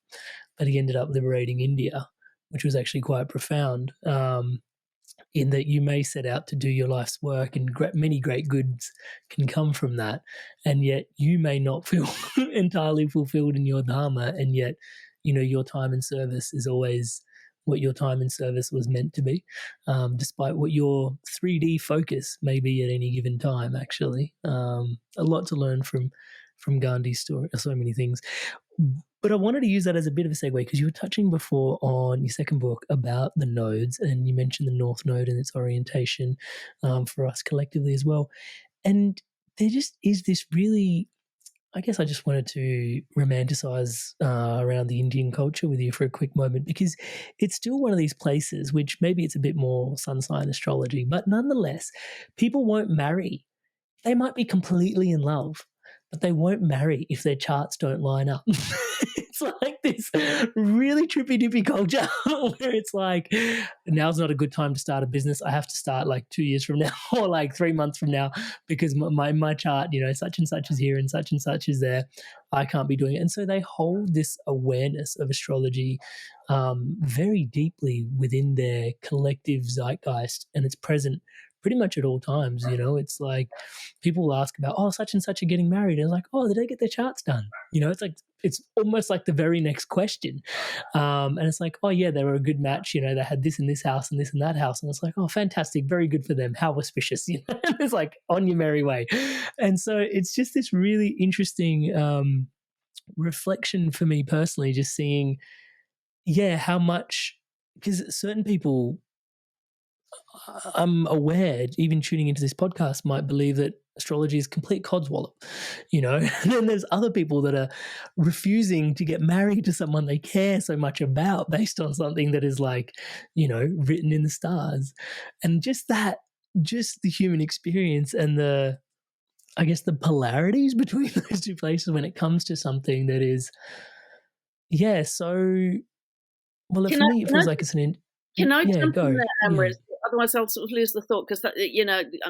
but he ended up liberating India, which was actually quite profound, in that you may set out to do your life's work and many great goods can come from that, and yet you may not feel entirely fulfilled in your dharma, and yet, your time and service is always what your time and service was meant to be, despite what your 3D focus may be at any given time, actually. A lot to learn from Gandhi's story, so many things. But I wanted to use that as a bit of a segue because you were touching before on your second book about the nodes, and you mentioned the North Node and its orientation for us collectively as well. And there just is this really, I guess I just wanted to romanticize around the Indian culture with you for a quick moment, because it's still one of these places which maybe it's a bit more sun sign astrology, but nonetheless, people won't marry. They might be completely in love, but they won't marry if their charts don't line up. It's like this really trippy-dippy culture where it's like, now's not a good time to start a business. I have to start like 2 years from now or like 3 months from now because my chart, such and such is here and such is there. I can't be doing it. And so they hold this awareness of astrology very deeply within their collective zeitgeist, and it's present pretty much at all times. It's like people will ask about, such and such are getting married, and it's like, did they get their charts done? It's like, it's almost like the very next question. And it's like, yeah, they were a good match. They had this in this house and this in that house. And it's like, fantastic. Very good for them. How auspicious. It's like on your merry way. And so it's just this really interesting reflection for me personally, just seeing, how much, because certain people, I'm aware, even tuning into this podcast, might believe that astrology is complete codswallop, and then there's other people that are refusing to get married to someone they care so much about based on something that is like, written in the stars. And just the human experience and the polarities between those two places when it comes to something that is, so, well, for me, it feels like it's an... Can I jump in there, Amrit? Yeah. Otherwise, I'll sort of lose the thought because I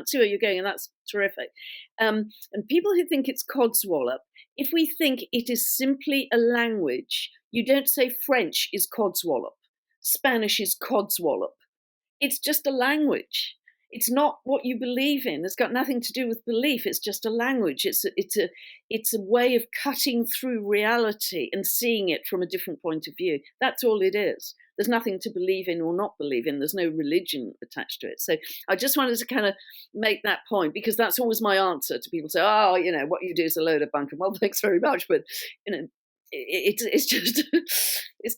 see where you're going, and that's terrific. And people who think it's codswallop, if we think it is simply a language, you don't say French is codswallop, Spanish is codswallop. It's just a language. It's not what you believe in. It's got nothing to do with belief. It's just a language. It's a way of cutting through reality and seeing it from a different point of view. That's all it is. There's nothing to believe in or not believe in. There's no religion attached to it. So I just wanted to kind of make that point, because that's always my answer to people say, what you do is a load of bunk. And well, thanks very much. But, it's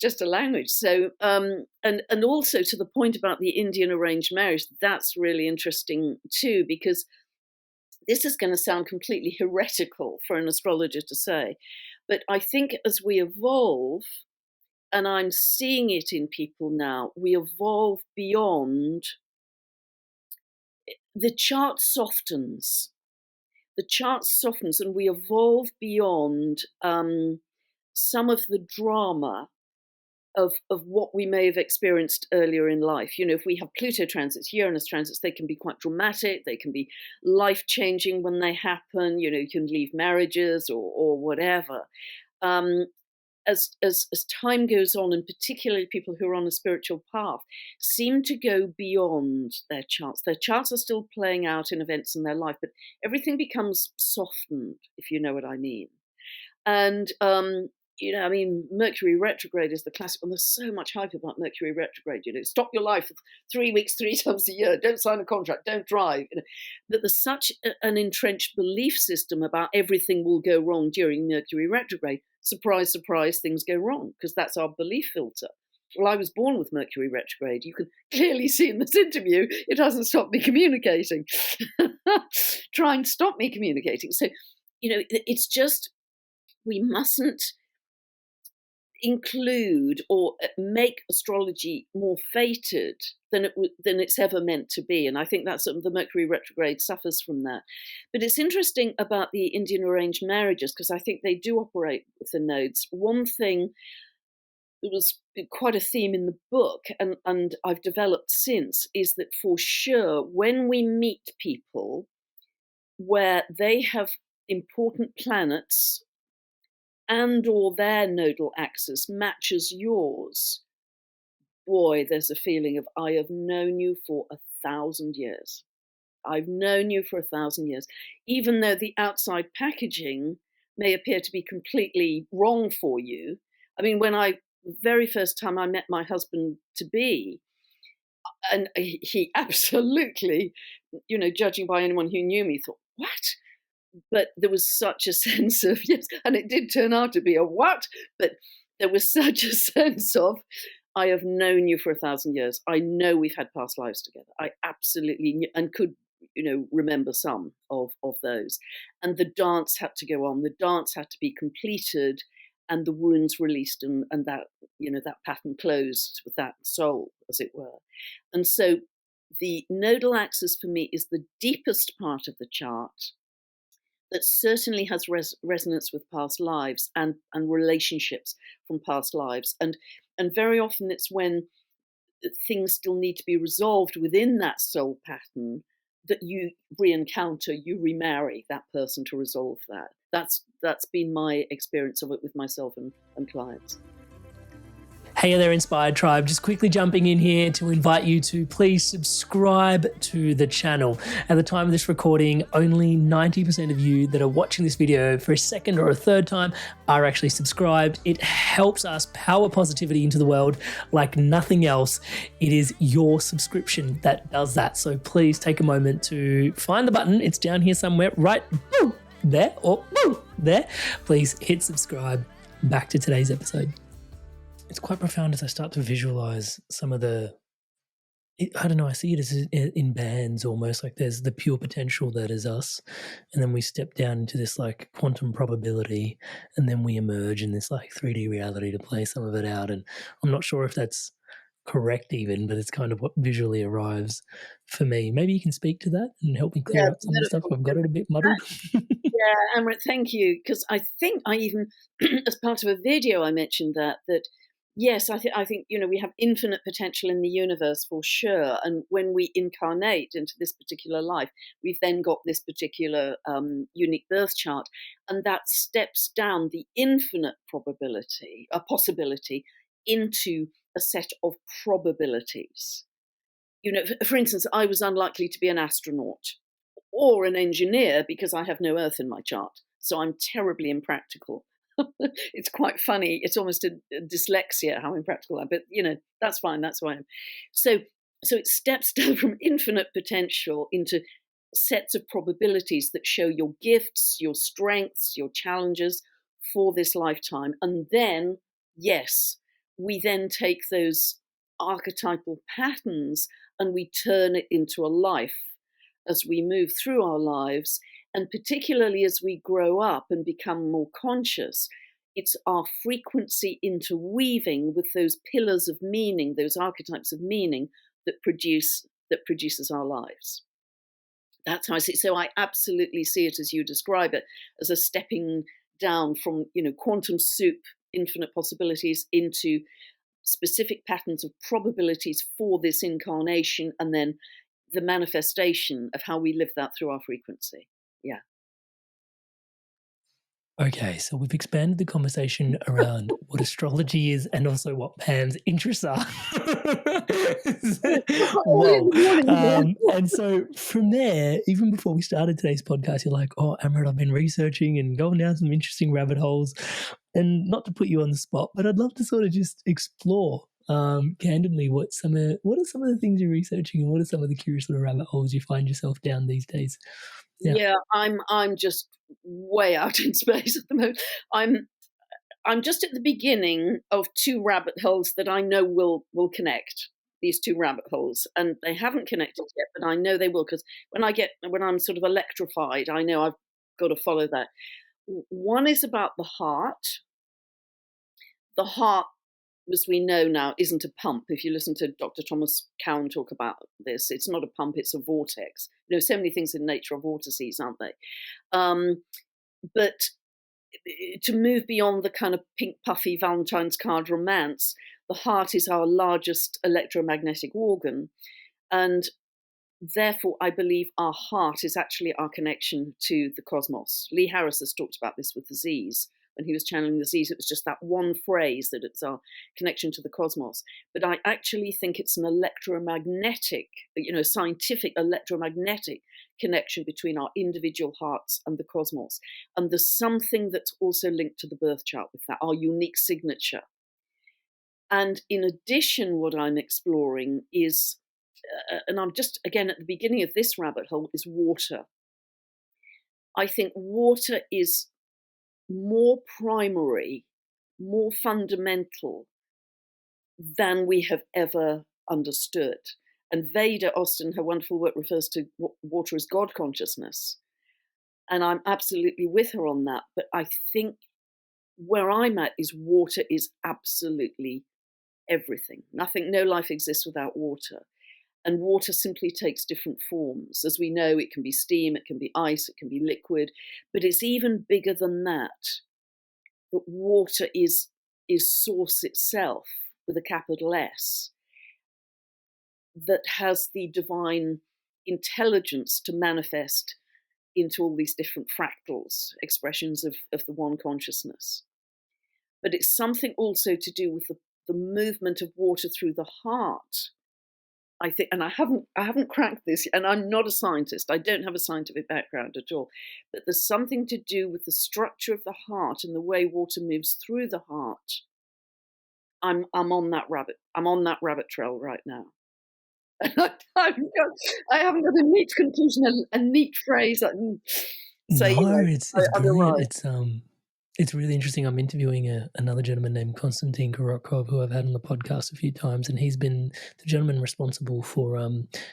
just a language. So and also to the point about the Indian arranged marriage, that's really interesting too, because this is going to sound completely heretical for an astrologer to say, but I think as we evolve, and I'm seeing it in people now, we evolve beyond, the chart softens. The chart softens and we evolve beyond some of the drama of what we may have experienced earlier in life. You know, if we have Pluto transits, Uranus transits, they can be quite dramatic. They can be life-changing when they happen. You know, you can leave marriages or whatever. As time goes on, and particularly people who are on a spiritual path, seem to go beyond their charts. Their charts are still playing out in events in their life, but everything becomes softened, if you know what I mean. And you know, I mean, Mercury retrograde is the classic one. There's so much hype about Mercury retrograde. You know, stop your life for 3 weeks, 3 times a year. Don't sign a contract. Don't drive. You know, that there's such an entrenched belief system about everything will go wrong during Mercury retrograde. Surprise, surprise, things go wrong because that's our belief filter. Well, I was born with Mercury retrograde. You can clearly see in this interview, it hasn't stopped me communicating. Try and stop me communicating. So, you know, it's just, we mustn't include or make astrology more fated than it's ever meant to be. And I think that's the Mercury retrograde suffers from that. But it's interesting about the Indian arranged marriages, because I think they do operate with the nodes. One thing that was quite a theme in the book, and I've developed since, is that for sure, when we meet people where they have important planets and or their nodal axis matches yours, boy, there's a feeling of, I have known you for 1,000 years. I've known you for 1,000 years. Even though the outside packaging may appear to be completely wrong for you. I mean, the very first time I met my husband-to-be, and he absolutely, you know, judging by anyone who knew me, thought, what? But there was such a sense of, yes, and it did turn out to be a what, but there was such a sense of, I have known you for 1,000 years. I know we've had past lives together. I absolutely knew, and could, you know, remember some of those. And the dance had to go on. The dance had to be completed and the wounds released and that, you know, that pattern closed with that soul, as it were. And so the nodal axis for me is the deepest part of the chart that certainly has resonance with past lives and relationships from past lives. And very often it's when things still need to be resolved within that soul pattern that you re-encounter, you remarry that person to resolve that. That's been my experience of it with myself and clients. Hey there, Inspired Tribe. Just quickly jumping in here to invite you to please subscribe to the channel. At the time of this recording, only 90% of you that are watching this video for a second or a third time are actually subscribed. It helps us power positivity into the world like nothing else. It is your subscription that does that. So please take a moment to find the button. It's down here somewhere, right there or there. Please hit subscribe. Back to today's episode. It's quite profound as I start to visualize some of I don't know, I see it as in bands almost, like there's the pure potential that is us, and then we step down into this like quantum probability, and then we emerge in this like 3D reality to play some of it out. And I'm not sure if that's correct even, but it's kind of what visually arrives for me. Maybe you can speak to that and help me clear up some of the stuff. I've got it a bit muddled. Yeah, Amrit, thank you. Because I think I even, as part of a video, I mentioned that yes, I think, you know, we have infinite potential in the universe for sure. And when we incarnate into this particular life, we've then got this particular unique birth chart. And that steps down the infinite possibility into a set of probabilities. You know, for instance, I was unlikely to be an astronaut or an engineer because I have no Earth in my chart. So I'm terribly impractical. It's quite funny. It's almost a dyslexia how impractical I am, but you know, that's fine. That's why I'm. So it steps down from infinite potential into sets of probabilities that show your gifts, your strengths, your challenges for this lifetime. And then, yes, we then take those archetypal patterns and we turn it into a life as we move through our lives. And particularly as we grow up and become more conscious, it's our frequency interweaving with those pillars of meaning, those archetypes of meaning that produces our lives. That's how I see it. So I absolutely see it as you describe it, as a stepping down from, quantum soup, infinite possibilities, into specific patterns of probabilities for this incarnation, and then the manifestation of how we live that through our frequency. Yeah. Okay, so we've expanded the conversation around what astrology is and also what Pam's interests are. Whoa. And so from there, even before we started today's podcast, you're like, oh, Amrit, I've been researching and going down some interesting rabbit holes. And not to put you on the spot, but I'd love to sort of just explore candidly what are some of the things you're researching, and what are some of the curious little rabbit holes you find yourself down these days? Yeah, I'm just way out in space at the moment. I'm just at the beginning of two rabbit holes that I know will connect. These two rabbit holes, and they haven't connected yet, but I know they will, because when I'm sort of electrified, I know I've got to follow that. One is about the heart. The heart, as we know now, isn't a pump. If you listen to Dr. Thomas Cowan talk about this, it's not a pump, it's a vortex. So many things in nature are vortices, aren't they? But to move beyond the kind of pink, puffy Valentine's card romance, the heart is our largest electromagnetic organ. And therefore, I believe our heart is actually our connection to the cosmos. Lee Harris has talked about this with the Z's. When he was channeling the Z's, it was just that one phrase, that it's our connection to the cosmos. But I actually think it's an electromagnetic, scientific electromagnetic connection between our individual hearts and the cosmos. And there's something that's also linked to the birth chart with that, our unique signature. And in addition, what I'm exploring is, and I'm just, again, at the beginning of this rabbit hole, is water. I think water is more primary, more fundamental than we have ever understood. And Veda Austin, her wonderful work, refers to water as God consciousness. And I'm absolutely with her on that. But I think where I'm at is water is absolutely everything. No life exists without water. And water simply takes different forms. As we know, it can be steam, it can be ice, it can be liquid, but it's even bigger than that. But water is source itself, with a capital S, that has the divine intelligence to manifest into all these different fractals, expressions of the one consciousness. But it's something also to do with the movement of water through the heart, I think, and I haven't cracked this, and I'm not a scientist. I don't have a scientific background at all. But there's something to do with the structure of the heart and the way water moves through the heart. I'm on that rabbit trail right now. And I haven't got a neat conclusion, a neat phrase that can say. No, it's brilliant. It's really interesting. I'm interviewing another gentleman named Konstantin Korotkov, who I've had on the podcast a few times, and he's been the gentleman responsible for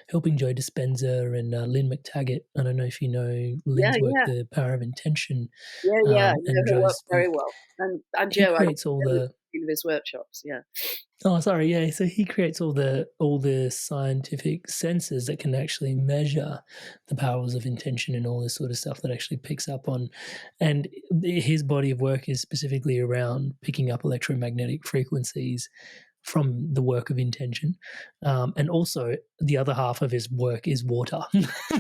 helping Joe Dispenza and Lynn McTaggart. I don't know if you know Lynn's work, The Power of Intention. And Joe works very well. And Joe, he creates all the his workshops. Yeah. Oh, sorry. Yeah. So he creates all the scientific sensors that can actually measure the powers of intention and all this sort of stuff that actually picks up on. And his body of work is specifically around picking up electromagnetic frequencies from the work of intention. And also the other half of his work is water.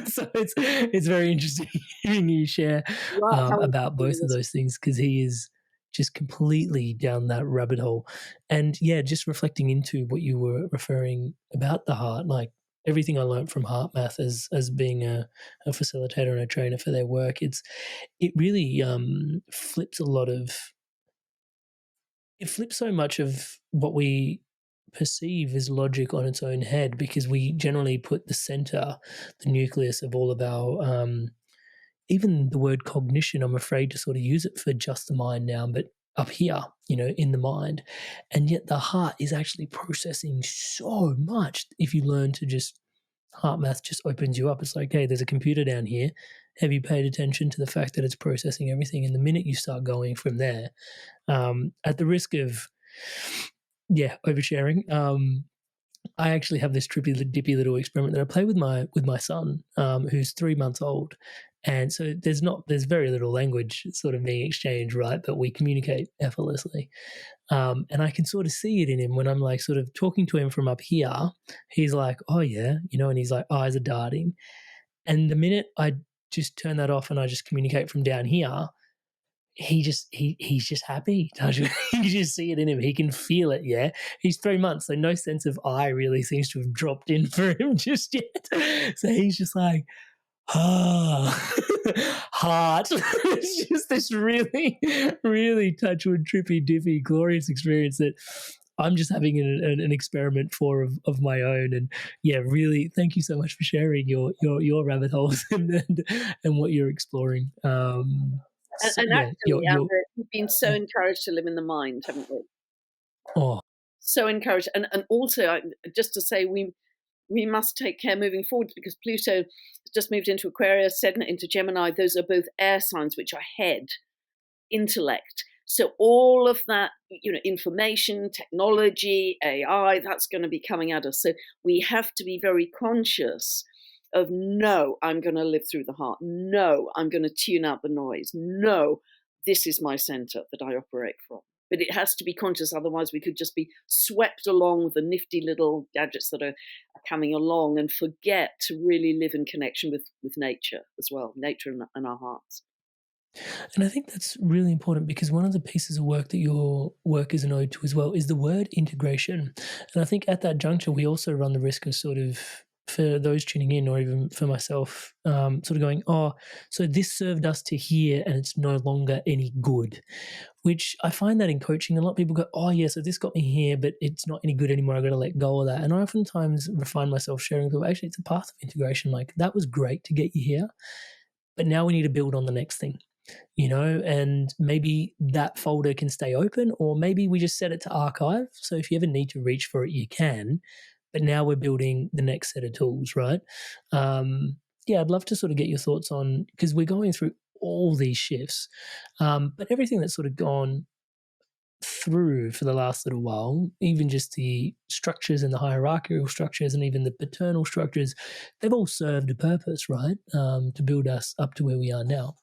So it's very interesting hearing you share about both of those things, because he is just completely down that rabbit hole. And yeah, just reflecting into what you were referring about the heart, like everything I learned from Heart Math as being a facilitator and a trainer for their work, it really flips so much of what we perceive as logic on its own head, because we generally put the center, the nucleus of all of our even the word cognition, I'm afraid to sort of use it for just the mind now, but up here, in the mind. And yet the heart is actually processing so much. If you learn to Heart Math just opens you up. It's like, hey, there's a computer down here have you paid attention to the fact that it's processing everything? And the minute you start going from there, at the risk of, oversharing, I actually have this dippy little experiment that I play with my son, who's 3 months old. And so there's very little language sort of being exchanged, right? But we communicate effortlessly. And I can sort of see it in him when I'm like sort of talking to him from up here. He's like, oh yeah, and he's like, eyes are darting. And the minute I just turn that off and I just communicate from down here, he's just happy. You can just see it in him. He can feel it. Yeah, he's 3 months, so no sense of I really seems to have dropped in for him just yet. So he's just like, heart. It's just this really, really touchwood, trippy, dippy, glorious experience that I'm just having an experiment of my own. And really, thank you so much for sharing your rabbit holes and what you're exploring. Actually, we've been so encouraged to live in the mind, haven't we? Oh, so encouraged, and also just to say we must take care moving forward, because Pluto just moved into Aquarius, Sedna into Gemini. Those are both air signs, which are head, intellect. So all of that, information, technology, AI, that's going to be coming at us. So we have to be very conscious of, no, I'm going to live through the heart. No, I'm going to tune out the noise. No, this is my center that I operate from. But it has to be conscious, otherwise we could just be swept along with the nifty little gadgets that are coming along and forget to really live in connection with nature as well, nature and our hearts. And I think that's really important, because one of the pieces of work that your work is an ode to as well is the word integration. And I think at that juncture, we also run the risk of sort of, for those tuning in, or even for myself, sort of going, oh, so this served us to here and it's no longer any good, which I find that in coaching, a lot of people go, oh yeah, so this got me here, but it's not any good anymore. I've got to let go of that. And I oftentimes find myself sharing with people, actually, it's a path of integration. Like, that was great to get you here, but now we need to build on the next thing. And maybe that folder can stay open, or maybe we just set it to archive. So if you ever need to reach for it, you can. But now we're building the next set of tools, right? I'd love to sort of get your thoughts on, because we're going through all these shifts, but everything that's sort of gone through for the last little while, even just the structures and the hierarchical structures and even the paternal structures, they've all served a purpose, right? To build us up to where we are now.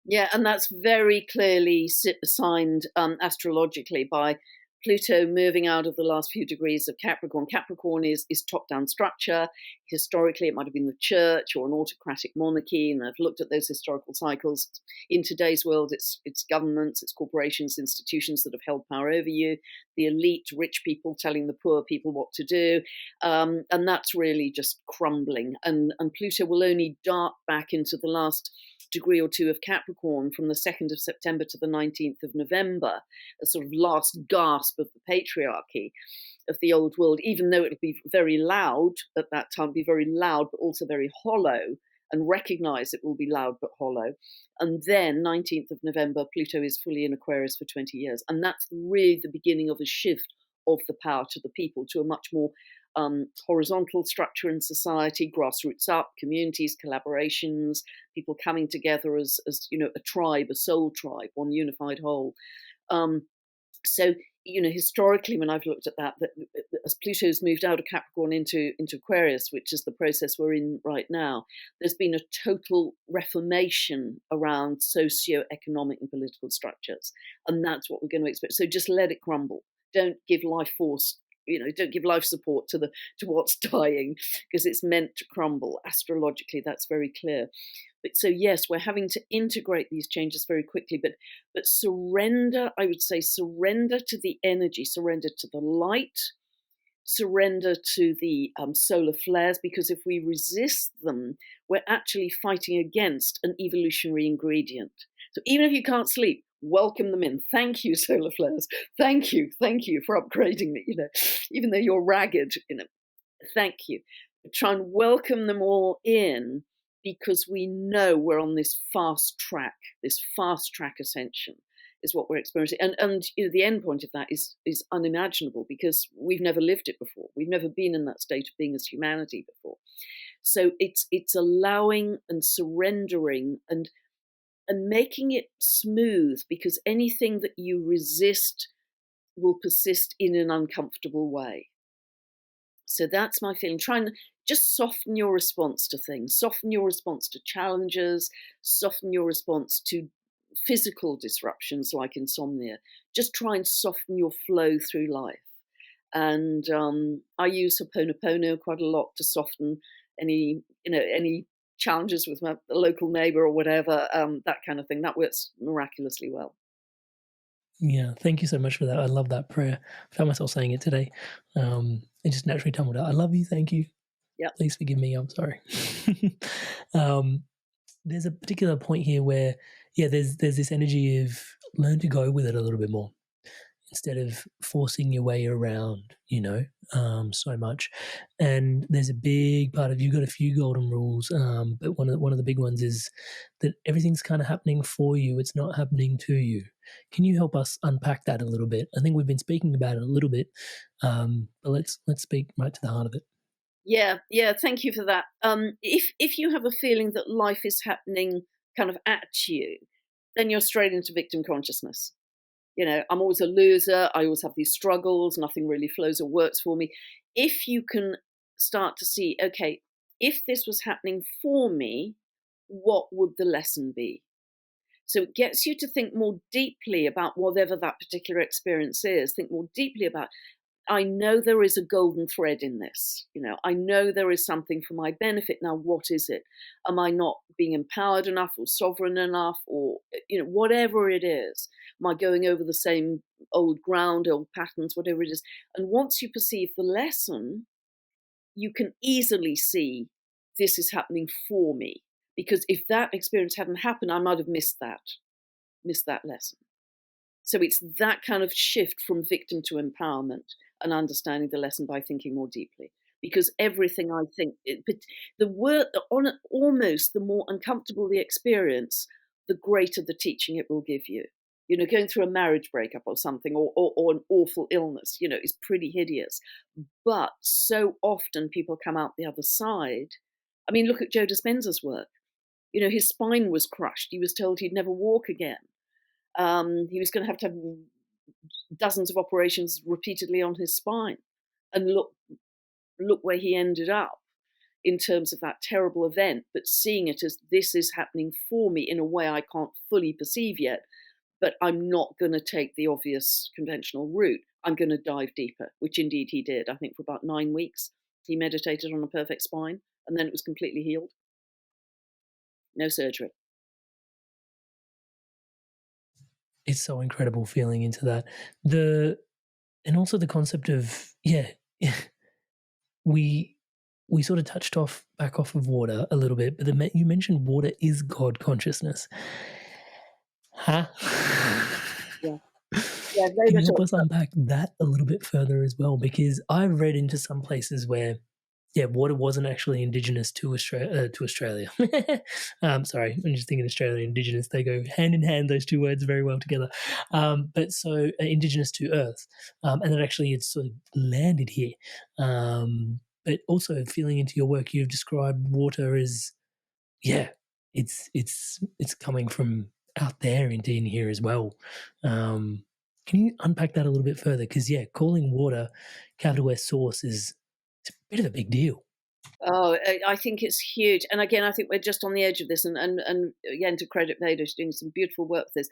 Yeah, and that's very clearly signed astrologically by Pluto moving out of the last few degrees of Capricorn. Capricorn is top-down structure. Historically, it might have been the church or an autocratic monarchy, and I've looked at those historical cycles. In today's world, it's governments, it's corporations, institutions that have held power over you, the elite, rich people telling the poor people what to do, and that's really just crumbling. And Pluto will only dart back into the last degree or two of Capricorn from the 2nd of September to the 19th of November, a sort of last gasp of the patriarchy of the old world, even though it'll be very loud at that time, be very loud, but also very hollow, and recognize it will be loud but hollow. And then 19th of November, Pluto is fully in Aquarius for 20 years. And that's really the beginning of a shift of the power to the people, to a much more horizontal structure in society, grassroots up, communities, collaborations, people coming together as a tribe, a soul tribe, one unified whole. So historically, when I've looked at that as Pluto's moved out of Capricorn into Aquarius, which is the process we're in right now, there's been a total reformation around socio-economic and political structures, and that's what we're going to expect. So just let it crumble. Don't give life force. Don't give life support to what's dying, because it's meant to crumble. Astrologically, that's very clear. But so yes, we're having to integrate these changes very quickly, but surrender, I would say, surrender to the energy, surrender to the light, surrender to the solar flares, because if we resist them, we're actually fighting against an evolutionary ingredient. So even if you can't sleep, welcome them in. Thank you, solar flares. Thank you for upgrading me. Even though you're ragged, thank you. Try and welcome them all in, because we know we're on this fast track ascension is what we're experiencing. And the end point of that is unimaginable, because we've never lived it before. We've never been in that state of being as humanity before. So it's allowing and surrendering and making it smooth, because anything that you resist will persist in an uncomfortable way. So that's my feeling. Try and just soften your response to things, soften your response to challenges, soften your response to physical disruptions like insomnia. Just try and soften your flow through life. And I use Ho'oponopono quite a lot to soften any challenges with my local neighbor or whatever, that kind of thing. That works miraculously well. Yeah, thank you so much for that. I love that prayer. I found myself saying it today. It just naturally tumbled out. I love you, thank you. Yeah. Please forgive me, I'm sorry. There's a particular point here where, there's this energy of learn to go with it a little bit more instead of forcing your way around, so much. And there's a big part of, you've got a few golden rules, but one of the big ones is that everything's kind of happening for you. It's not happening to you. Can you help us unpack that a little bit? I think we've been speaking about it a little bit, but let's speak right to the heart of it. Yeah, thank you for that. If you have a feeling that life is happening kind of at you, then you're straight into victim consciousness. I'm always a loser. I always have these struggles. Nothing really flows or works for me. If you can start to see, okay, if this was happening for me, what would the lesson be? So it gets you to think more deeply about whatever that particular experience is. Think more deeply about, I know there is a golden thread in this. I know there is something for my benefit. Now, what is it? Am I not being empowered enough or sovereign enough, or, whatever it is? Am I going over the same old ground, old patterns, whatever it is? And once you perceive the lesson, you can easily see this is happening for me. Because if that experience hadn't happened, I might have missed that lesson. So it's that kind of shift from victim to empowerment and understanding the lesson by thinking more deeply. Because everything I think, almost the more uncomfortable the experience, the greater the teaching it will give you. Going through a marriage breakup or something, or an awful illness, is pretty hideous. But so often people come out the other side. I mean, look at Joe Dispenza's work. His spine was crushed. He was told he'd never walk again. He was going to have dozens of operations repeatedly on his spine. And look where he ended up in terms of that terrible event, but seeing it as this is happening for me in a way I can't fully perceive yet, but I'm not going to take the obvious conventional route. I'm going to dive deeper, which indeed he did. I think for about 9 weeks, he meditated on a perfect spine, and then it was completely healed. No surgery. It's so incredible feeling into that. And also the concept of, we sort of touched back off of water a little bit, but you mentioned water is God consciousness. Huh? Yeah. Can you help us unpack that a little bit further as well? Because I've read into some places where, water wasn't actually indigenous to Australia. Sorry, I'm just thinking Australia indigenous. They go hand in hand, those two words, very well together. But so indigenous to Earth, and that actually it's sort of landed here. But also feeling into your work, you've described water as, it's coming from out there into in here as well. Can you unpack that a little bit further? Because calling water capital S source is a bit of a big deal. Oh, I think it's huge. And again, I think we're just on the edge of this. And again, to credit Veda, she's doing some beautiful work with this.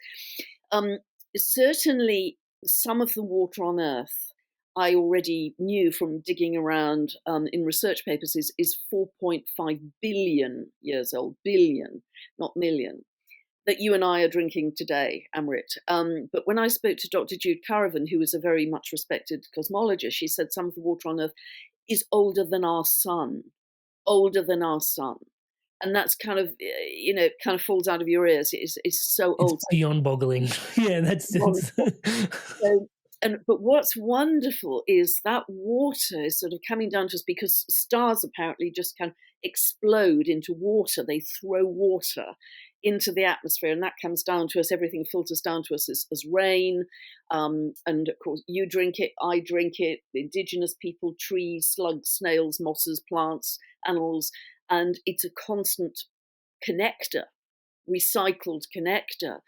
Certainly, some of the water on Earth I already knew from digging around in research papers is 4.5 billion years old. Billion, not million. That you and I are drinking today, Amrit. But when I spoke to Dr. Jude Currivan, who was a very much respected cosmologist, she said some of the water on Earth is older than our sun. And that's kind of, kind of falls out of your ears. It's so old. It's beyond boggling. That's but what's wonderful is that water is sort of coming down to us because stars apparently just kind of explode into water. They throw water into the atmosphere, and that comes down to us. Everything filters down to us as rain. And of course, you drink it, I drink it, the indigenous people, trees, slugs, snails, mosses, plants, animals. and it's a constant connector, recycled connector.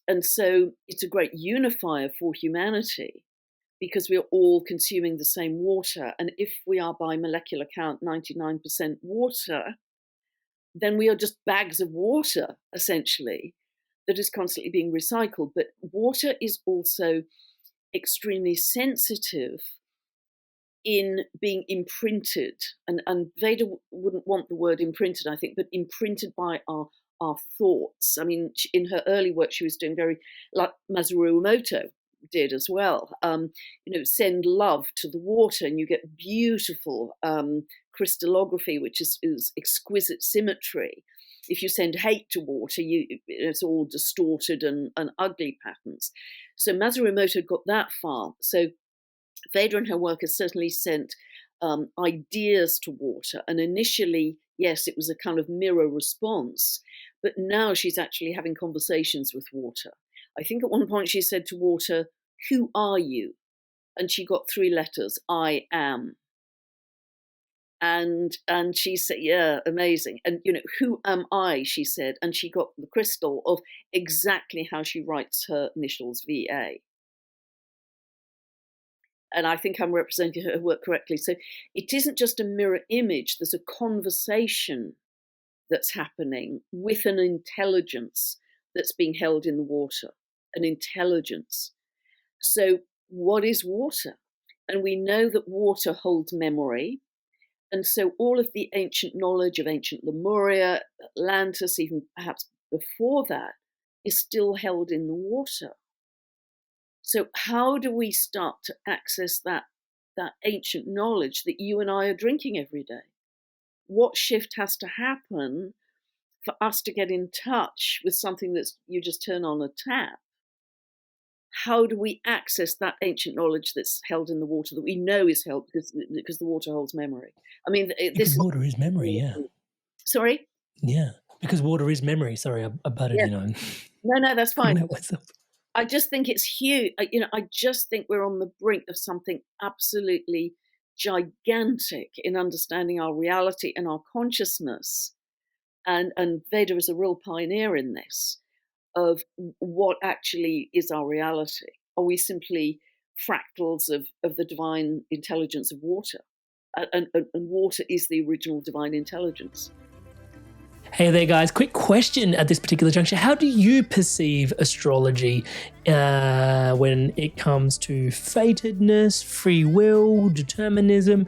And so it's a great unifier for humanity because we're all consuming the same water. And if we are by molecular count 99% water, then we are just bags of water, essentially, that is constantly being recycled. But water is also extremely sensitive in being imprinted. And Veda wouldn't want the word imprinted, I think, but imprinted by our thoughts. I mean, in her early work, she was doing very, like Masaru Emoto did as well, send love to the water and you get beautiful crystallography, which is exquisite symmetry. If you send hate to water, it's all distorted and ugly patterns. So Masaru Emoto got that far. So Veda and her work has certainly sent ideas to water. And initially, yes, it was a kind of mirror response. But now she's actually having conversations with water. I think at one point she said to water, "Who are you?" And she got 3 letters, "I am." And she said, yeah, amazing. And, "Who am I?" she said. And she got the crystal of exactly how she writes her initials, VA. And I think I'm representing her work correctly. So it isn't just a mirror image. There's a conversation that's happening with an intelligence that's being held in the water, an intelligence. So what is water? And we know that water holds memory. And so all of the ancient knowledge of ancient Lemuria, Atlantis, even perhaps before that, is still held in the water. So how do we start to access that ancient knowledge that you and I are drinking every day? What shift has to happen for us to get in touch with something that's you just turn on a tap? How do we access that ancient knowledge that's held in the water that we know is held because the water holds memory? I mean, because water is memory, yeah. Sorry? Yeah, because water is memory. Sorry, I butted in on. No, that's fine. I just think it's huge. I just think we're on the brink of something absolutely gigantic in understanding our reality and our consciousness. And Veda is a real pioneer in this, of what actually is our reality. Are we simply fractals of the divine intelligence of water? And water is the original divine intelligence. Hey there, guys. Quick question at this particular juncture. How do you perceive astrology when it comes to fatedness, free will, determinism?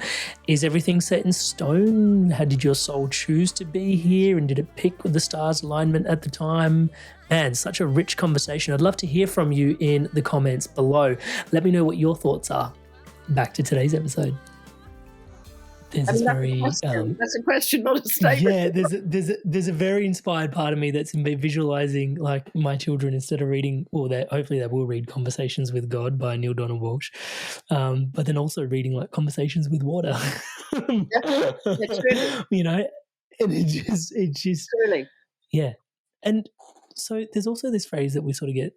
Is everything set in stone? How did your soul choose to be here? And did it pick with the stars' alignment at the time? Man, such a rich conversation. I'd love to hear from you in the comments below. Let me know what your thoughts are. Back to today's episode. That's a question, not a statement. Yeah, there's a very inspired part of me that's been visualizing like my children, instead of reading, hopefully they will read Conversations with God by Neil Donald Walsh, but then also reading like Conversations with Water. Yeah, it's really. And it just really. Yeah. And so there's also this phrase that we sort of get,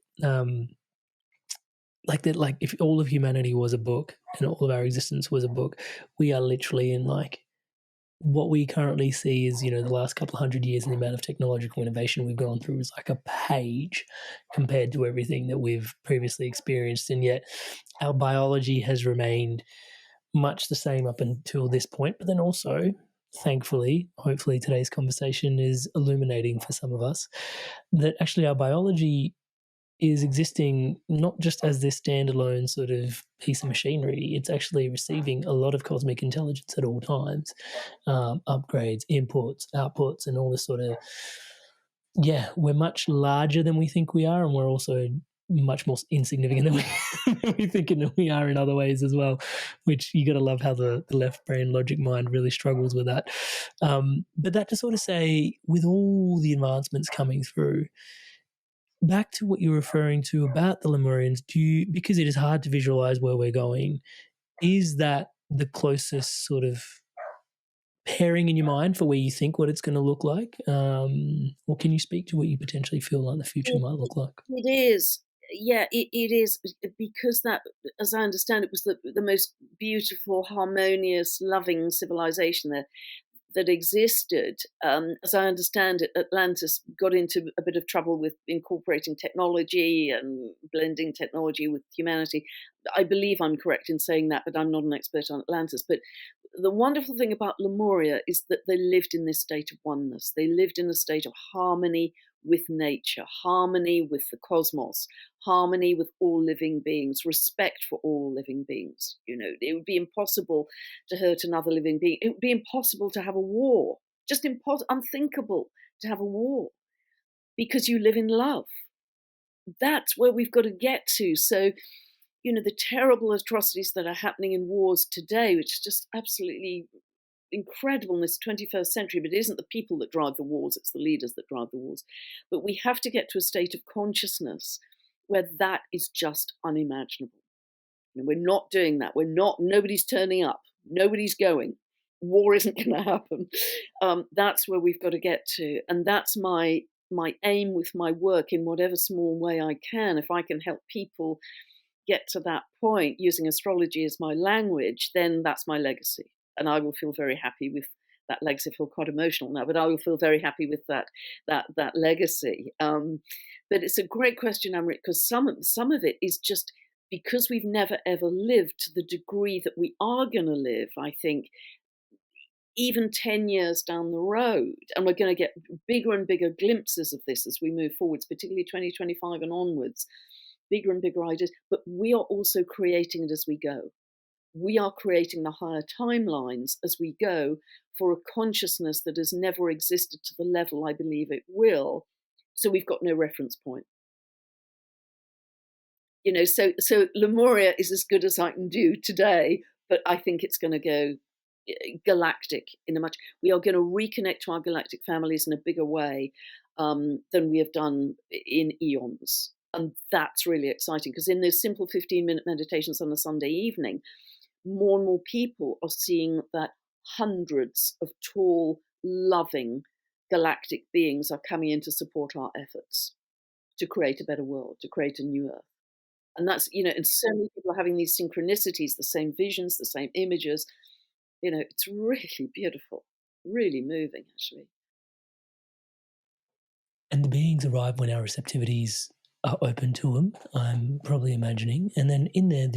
like that, like if all of humanity was a book and all of our existence was a book, we are literally in like what we currently see is, the last couple of 100 years and the amount of technological innovation we've gone through is like a page compared to everything that we've previously experienced. And yet our biology has remained much the same up until this point. But then also, thankfully, hopefully today's conversation is illuminating for some of us that actually our biology is existing not just as this standalone sort of piece of machinery. It's actually receiving a lot of cosmic intelligence at all times, upgrades, inputs, outputs, and all this sort of, we're much larger than we think we are, and we're also much more insignificant than we think we are in other ways as well, which you got to love how the left brain logic mind really struggles with that. But that to sort of say, with all the advancements coming through, back to what you're referring to about the Lemurians, because it is hard to visualize where we're going, is that the closest sort of pairing in your mind for where you think what it's going to look like? Or can you speak to what you potentially feel like the future might look like? It is. Yeah, it is, because that, as I understand it, was the most beautiful, harmonious, loving civilization there. that existed. As I understand it, Atlantis got into a bit of trouble with incorporating technology and blending technology with humanity. I believe I'm correct in saying that, but I'm not an expert on Atlantis. But the wonderful thing about Lemuria is that they lived in this state of oneness. They lived in a state of harmony with nature, harmony with the cosmos, harmony with all living beings, respect for all living beings. You know, it would be impossible to hurt another living being. It would be impossible to have a war, just unthinkable to have a war, because you live in love. That's where we've got to get to. So, you know, the terrible atrocities that are happening in wars today, which is just absolutely incredible in this 21st century, but it isn't the people that drive the wars, it's the leaders that drive the wars. But we have to get to a state of consciousness where that is just unimaginable. You know, we're not doing that. Nobody's turning up. Nobody's going. War isn't going to happen. That's where we've got to get to. And that's my aim with my work in whatever small way I can. If I can help people get to that point using astrology as my language, then that's my legacy. And I will feel very happy with that legacy. I feel quite emotional now, but I will feel very happy with that legacy. But it's a great question, Amrit, because some of it is just because we've never ever lived to the degree that we are going to live. I think even 10 years down the road, and we're going to get bigger and bigger glimpses of this as we move forwards, particularly 2025 and onwards, bigger and bigger ideas. But we are also creating it as we go. We are creating the higher timelines as we go for a consciousness that has never existed to the level I believe it will. So we've got no reference point. You know, so Lemuria is as good as I can do today, but I think it's going to go galactic in a much. We are going to reconnect to our galactic families in a bigger way than we have done in eons. And that's really exciting, because in those simple 15-minute meditations on a Sunday evening, more and more people are seeing that hundreds of tall, loving galactic beings are coming in to support our efforts to create a better world, to create a new earth. And that's, you know, and so many people are having these synchronicities, the same visions, the same images. You know, it's really beautiful, really moving, actually. And the beings arrive when our receptivities are open to them, I'm probably imagining. And then in there,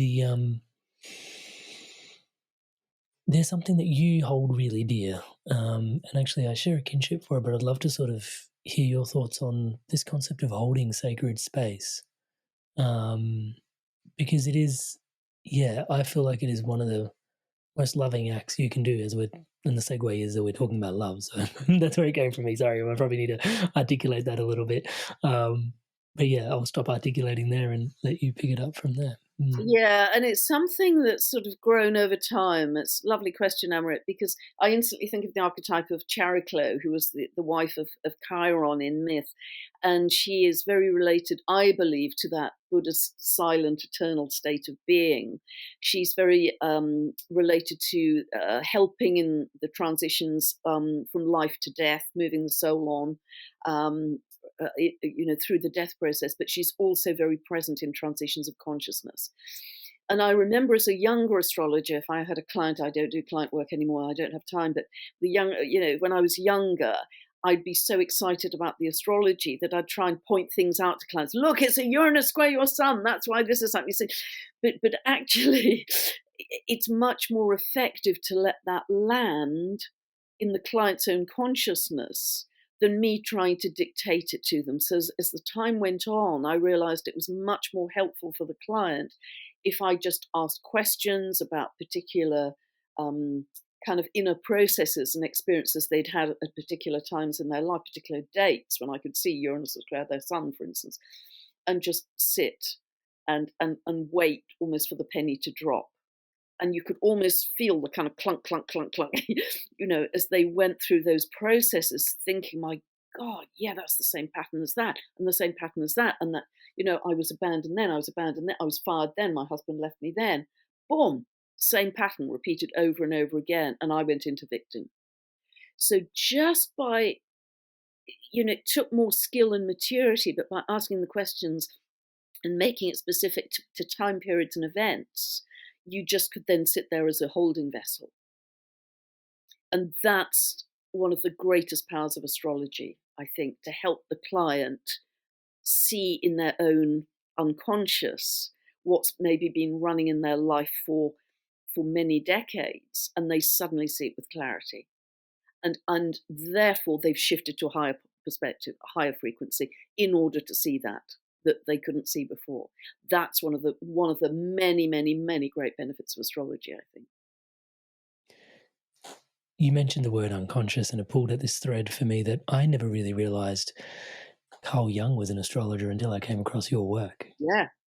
there's something that you hold really dear. And actually I share a kinship for it, but I'd love to sort of hear your thoughts on this concept of holding sacred space. Because it is, I feel like it is one of the most loving acts you can do, and the segue is that we're talking about love. So that's where it came from me. Sorry, I probably need to articulate that a little bit. But yeah, I'll stop articulating there and let you pick it up from there. Yeah, and it's something that's sort of grown over time. It's a lovely question, Amrit, because I instantly think of the archetype of Chariklo, who was the wife of Chiron in myth. And she is very related, I believe, to that Buddhist silent, eternal state of being. She's very related to helping in the transitions from life to death, moving the soul on. Through the death process, but she's also very present in transitions of consciousness. And I remember as a younger astrologer, if I had a client, I don't do client work anymore, I don't have time, but when I was younger, I'd be so excited about the astrology that I'd try and point things out to clients. Look, it's a Uranus square your sun, that's why this is happening. But actually, it's much more effective to let that land in the client's own consciousness than me trying to dictate it to them. So as the time went on, I realized it was much more helpful for the client if I just asked questions about particular kind of inner processes and experiences they'd had at particular times in their life, particular dates when I could see Uranus square their sun, for instance, and just sit and wait almost for the penny to drop. And you could almost feel the kind of clunk, clunk, clunk, clunk, as they went through those processes, thinking, my God, yeah, that's the same pattern as that, and the same pattern as that, and that, I was abandoned then, I was fired then, my husband left me then. Boom, same pattern repeated over and over again, and I went into victim. So just by, it took more skill and maturity, but by asking the questions and making it specific to time periods and events, you just could then sit there as a holding vessel. And that's one of the greatest powers of astrology, I think, to help the client see in their own unconscious what's maybe been running in their life for many decades, and they suddenly see it with clarity. And therefore they've shifted to a higher perspective, a higher frequency, in order to see that they couldn't see before. That's one of the many great benefits of astrology, I think. You mentioned the word unconscious, and it pulled at this thread for me that I never really realized Carl Jung was an astrologer until I came across your work.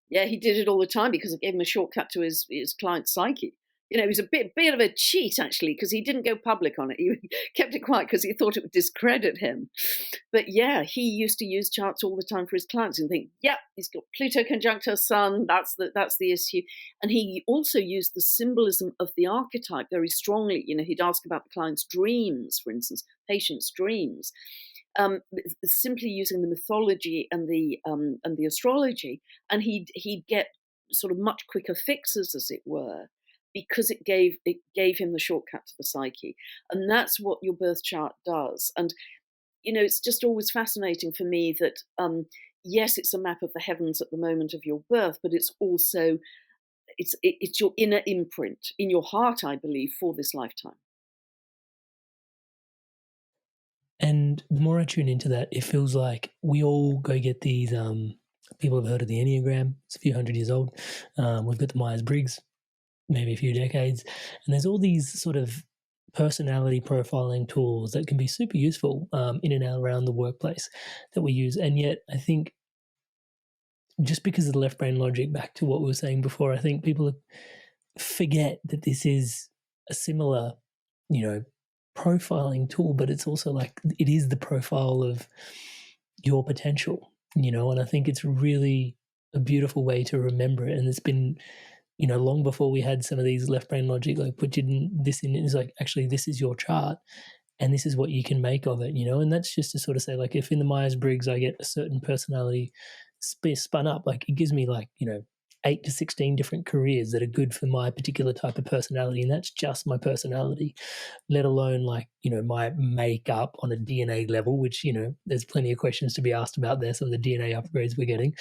Yeah, he did it all the time because it gave him a shortcut to his client's psyche. You know, he was a bit of a cheat, actually, because he didn't go public on it. He kept it quiet because he thought it would discredit him. But yeah, he used to use charts all the time for his clients and think, yep, he's got Pluto conjunct her sun, that's the issue. And he also used the symbolism of the archetype very strongly. You know, he'd ask about the client's dreams, for instance, patient's dreams. Simply using the mythology and the astrology, and he'd get sort of much quicker fixes, as it were, because it gave him the shortcut to the psyche. And that's what your birth chart does. And you know, it's just always fascinating for me that yes, it's a map of the heavens at the moment of your birth, but it's also it's your inner imprint in your heart, I believe, for this lifetime. And the more I tune into that, it feels like we all go get these, people have heard of the Enneagram. It's a few hundred years old. We've got the Myers-Briggs, maybe a few decades. And there's all these sort of personality profiling tools that can be super useful in and out around the workplace that we use. And yet I think just because of the left brain logic, back to what we were saying before, I think people forget that this is a similar, you know, profiling tool, but it's also like it is the profile of your potential, you know, and I think it's really a beautiful way to remember it. And it's been, you know, long before we had some of these left brain logic, like put this in, it's like, actually, this is your chart and this is what you can make of it, you know. And that's just to sort of say, like, if in the Myers-Briggs I get a certain personality spun up, like it gives me, like, you know, 8 to 16 different careers that are good for my particular type of personality, and that's just my personality, let alone, like, you know, my makeup on a DNA level, which, you know, there's plenty of questions to be asked about there, some of the DNA upgrades we're getting.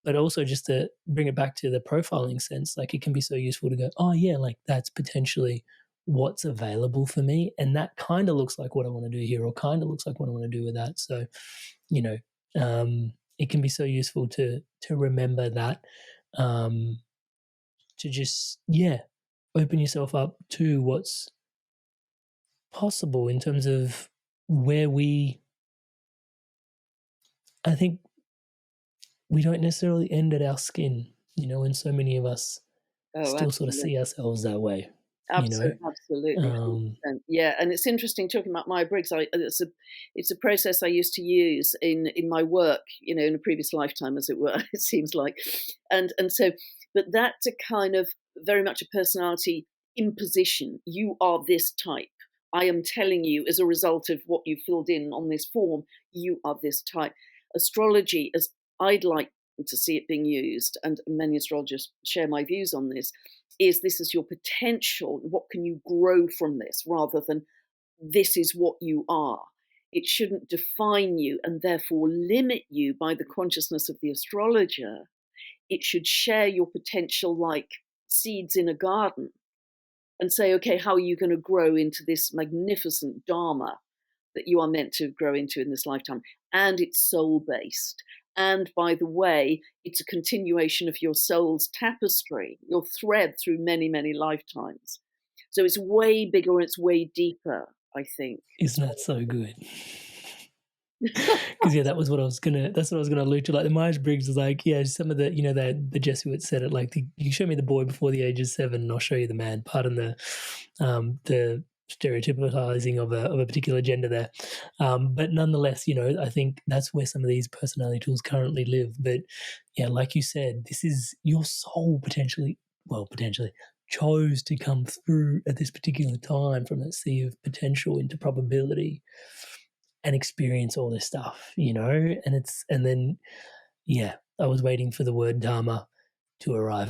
But also just to bring it back to the profiling sense, like it can be so useful to go, oh yeah, like that's potentially what's available for me, and that kind of looks like what I want to do here, or kind of looks like what I want to do with that. So, you know, it can be so useful to remember that, to just, open yourself up to what's possible in terms of where I think we don't necessarily end at our skin, you know, and so many of us still sort of see ourselves that way. Absolutely, you know? Absolutely. Yeah, and it's interesting talking about Myers-Briggs. It's a process I used to use in my work, you know, in a previous lifetime, as it were. It seems like, and so, but that's a kind of very much a personality imposition. You are this type. I am telling you, as a result of what you filled in on this form, you are this type. Astrology, as I'd like to see it being used, and many astrologers share my views on this, this is your potential. What can you grow from this, rather than this is what you are? It shouldn't define you and therefore limit you by the consciousness of the astrologer. It should share your potential like seeds in a garden and say, okay, how are you going to grow into this magnificent dharma that you are meant to grow into in this lifetime? And it's soul-based. And by the way, it's a continuation of your soul's tapestry, your thread through many, many lifetimes. So it's way bigger and it's way deeper, I think. Isn't that so good? Because that's what I was gonna allude to. Like the Myers-Briggs is like, some of the, you know, the Jesuits said it like, you show me the boy before the age of 7 and I'll show you the man. Pardon the stereotypizing of a particular gender there, but nonetheless, you know, I think that's where some of these personality tools currently live. But yeah, like you said, this is your soul potentially chose to come through at this particular time from that sea of potential into probability and experience all this stuff, you know. And then I was waiting for the word dharma to arrive.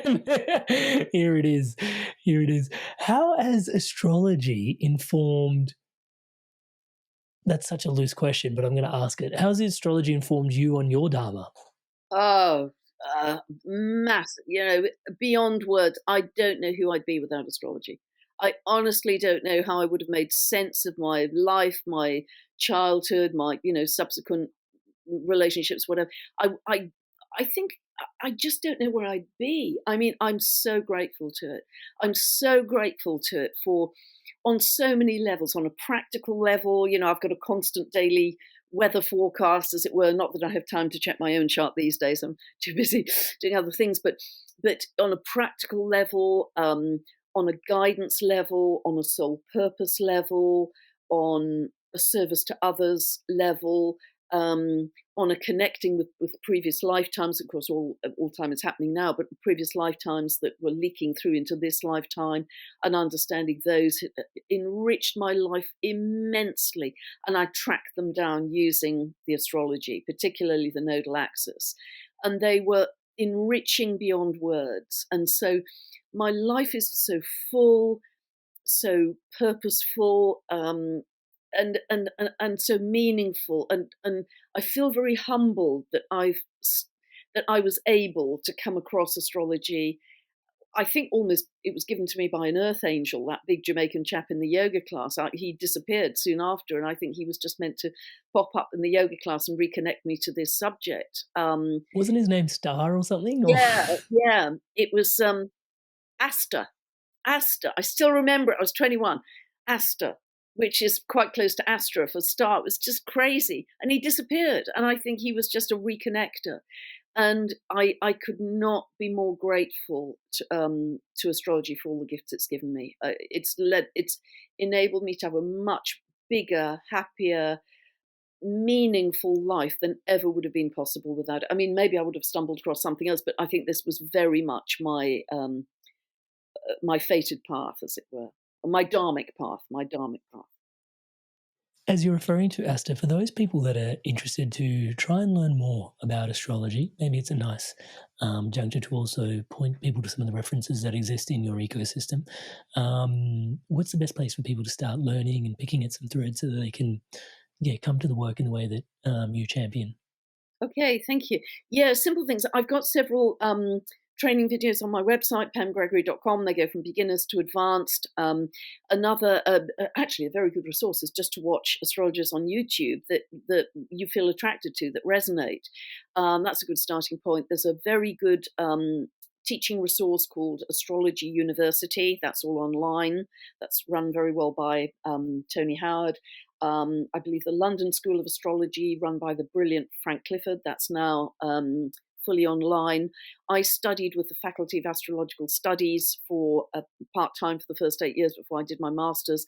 Here it is. How has astrology informed That's such a loose question, but I'm going to ask it. How's the astrology informed you on your dharma? Oh, massive, beyond words. I don't know who I'd be without astrology. I honestly don't know how I would have made sense of my life, my childhood, my, subsequent relationships, whatever. I think I just don't know where I'd be. I mean, I'm so grateful to it. I'm so grateful to it on so many levels. On a practical level, I've got a constant daily weather forecast, as it were. Not that I have time to check my own chart these days. I'm too busy doing other things. But on a practical level, on a guidance level, on a soul purpose level, on a service to others level, on a connecting with previous lifetimes. Of course, all time is happening now, but previous lifetimes that were leaking through into this lifetime, and understanding those enriched my life immensely. And I tracked them down using the astrology, particularly the nodal axis, and they were enriching beyond words. And so my life is so full, so purposeful, and so meaningful, and I feel very humbled that I was able to come across astrology. I think almost it was given to me by an earth angel, that big Jamaican chap in the yoga class. He disappeared soon after, and I think he was just meant to pop up in the yoga class and reconnect me to this subject. Wasn't his name Star or something? Yeah. It was Asta. I still remember it. I was 21. Asta, which is quite close to Astra for star. It was just crazy. And he disappeared. And I think he was just a reconnector. And I could not be more grateful to astrology for all the gifts it's given me. It's enabled me to have a much bigger, happier, meaningful life than ever would have been possible without it. I mean, maybe I would have stumbled across something else, but I think this was very much my fated path, as it were. My dharmic path. As you're referring to, Asta, for those people that are interested to try and learn more about astrology, maybe it's a nice juncture to also point people to some of the references that exist in your ecosystem. What's the best place for people to start learning and picking at some threads so that they can come to the work in the way that you champion? Okay, thank you. Yeah, simple things. I've got several training videos on my website, pamgregory.com. They go from beginners to advanced. Another, actually, a very good resource is just to watch astrologers on YouTube that you feel attracted to, that resonate. That's a good starting point. There's a very good teaching resource called Astrology University. That's all online. That's run very well by Tony Howard. I believe the London School of Astrology, run by the brilliant Frank Clifford. That's now fully online. I studied with the Faculty of Astrological Studies for part-time for the first 8 years before I did my master's.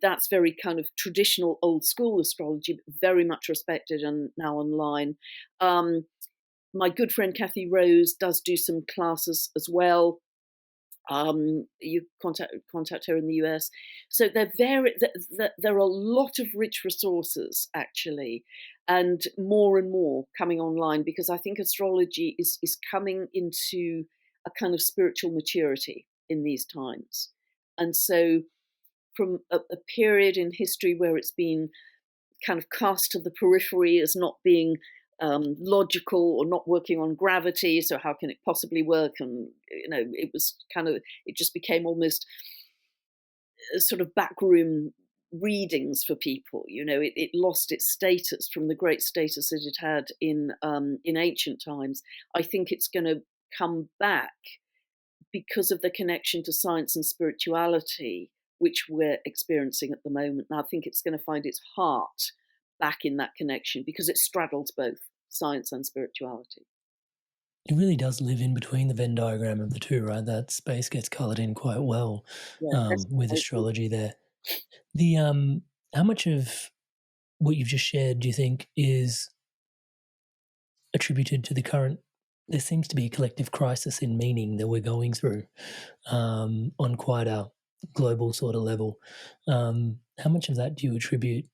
That's very kind of traditional old school astrology, but very much respected and now online. My good friend Kathy Rose does do some classes as well. You contact her in the US. So there are a lot of rich resources, actually, and more coming online, because I think astrology is coming into a kind of spiritual maturity in these times. And so from a period in history where it's been kind of cast to the periphery as not being logical or not working on gravity, so how can it possibly work? And it was it just became almost a sort of backroom readings for people. It lost its status from the great status that it had in ancient times. I think it's going to come back because of the connection to science and spirituality, which we're experiencing at the moment. And I think it's going to find its heart back in that connection because it straddles both science and spirituality. It really does live in between the Venn diagram of the two, right? That space gets coloured in quite well with astrology there. How much of what you've just shared do you think is attributed to the current? There seems to be a collective crisis in meaning that we're going through on quite a global sort of level. How much of that do you attribute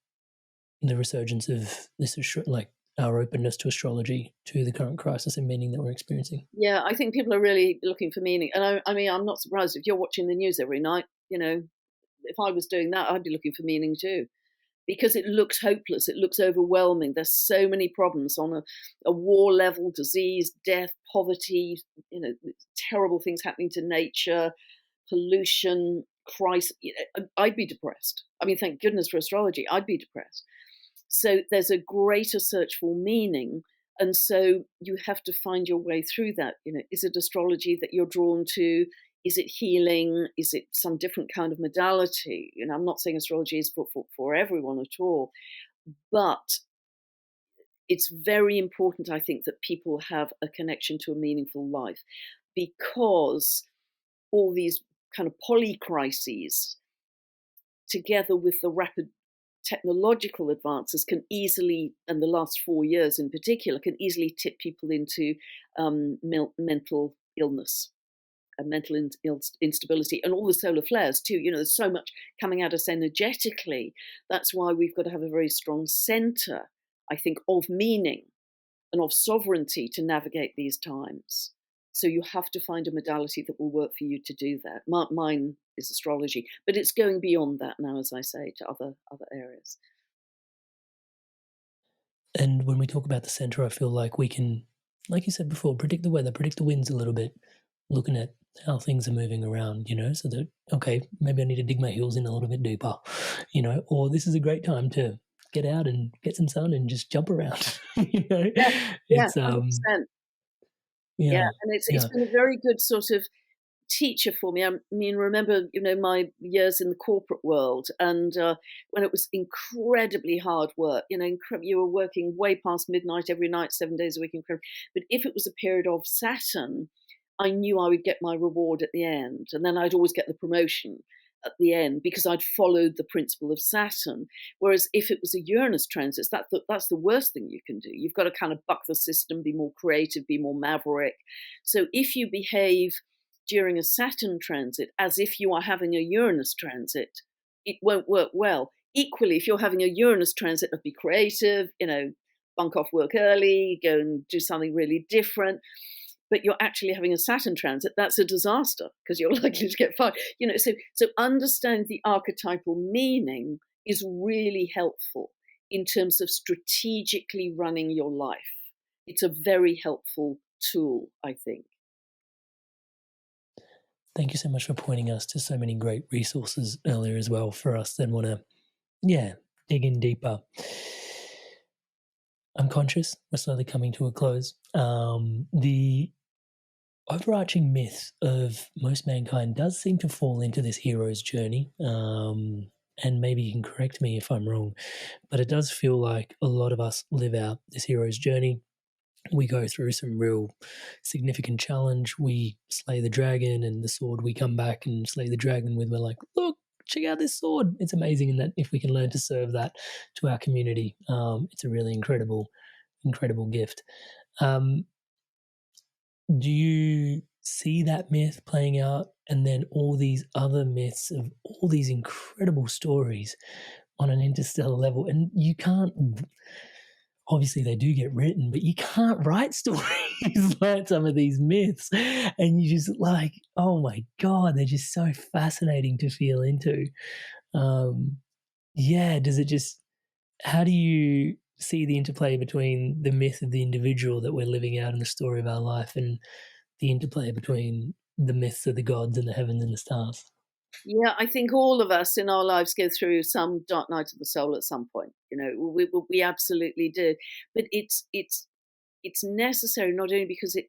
the resurgence of this, like our openness to astrology, to the current crisis in meaning that we're experiencing? Yeah, I think people are really looking for meaning. And I mean, I'm not surprised if you're watching the news every night. If I was doing that, I'd be looking for meaning too. because it looks hopeless, it looks overwhelming. There's so many problems on a war level: disease, death, poverty, terrible things happening to nature, pollution, crisis. I'd be depressed. I mean, thank goodness for astrology, I'd be depressed. So there's a greater search for meaning. And so you have to find your way through that. Is it astrology that you're drawn to? Is it healing? Is it some different kind of modality? I'm not saying astrology is for everyone at all, but it's very important, I think, that people have a connection to a meaningful life, because all these kind of polycrises, together with the rapid technological advances, can easily, and the last 4 years in particular, can easily tip people into mental illness and mental instability, and all the solar flares too. There's so much coming at us energetically. That's why we've got to have a very strong center, I think, of meaning and of sovereignty to navigate these times. So you have to find a modality that will work for you to do that. Mine is astrology, but it's going beyond that now, as I say, to other areas. And when we talk about the center, I feel like we can, like you said before, predict the weather, predict the winds a little bit, looking at how things are moving around, so that, okay, maybe I need to dig my heels in a little bit deeper, or this is a great time to get out and get some sun and just jump around. It's 100%. Yeah, and it's been a very good sort of teacher for me. I mean, remember, my years in the corporate world, and when it was incredibly hard work, you were working way past midnight every night, 7 days a week, incredible. But if it was a period of Saturn, I knew I would get my reward at the end, and then I'd always get the promotion at the end because I'd followed the principle of Saturn. Whereas if it was a Uranus transit, that's the worst thing you can do. You've got to kind of buck the system, be more creative, be more maverick. So if you behave during a Saturn transit as if you are having a Uranus transit, it won't work well. Equally, if you're having a Uranus transit, be creative, bunk off work early, go and do something really different. But you're actually having a Saturn transit, that's a disaster because you're likely to get fired. So understand the archetypal meaning is really helpful in terms of strategically running your life. It's a very helpful tool, I think. Thank you so much for pointing us to so many great resources earlier as well for us that want to, dig in deeper. I'm conscious we're slowly coming to a close. The overarching myth of most mankind does seem to fall into this hero's journey. And maybe you can correct me if I'm wrong, but it does feel like a lot of us live out this hero's journey. We go through some real significant challenge. We slay the dragon and the sword we come back and slay the dragon with, we're like, look, check out this sword. It's amazing. And that if we can learn to serve that to our community, it's a really incredible gift. Do you see that myth playing out, and then all these other myths of all these incredible stories on an interstellar level? And you can't, obviously they do get written, but you can't write stories like some of these myths. And you just like, oh my God, they're just so fascinating to feel into. How do you see the interplay between the myth of the individual that we're living out in the story of our life and the interplay between the myths of the gods and the heavens and the stars? Yeah, I think all of us in our lives go through some dark night of the soul at some point. We absolutely do. But it's necessary, not only because it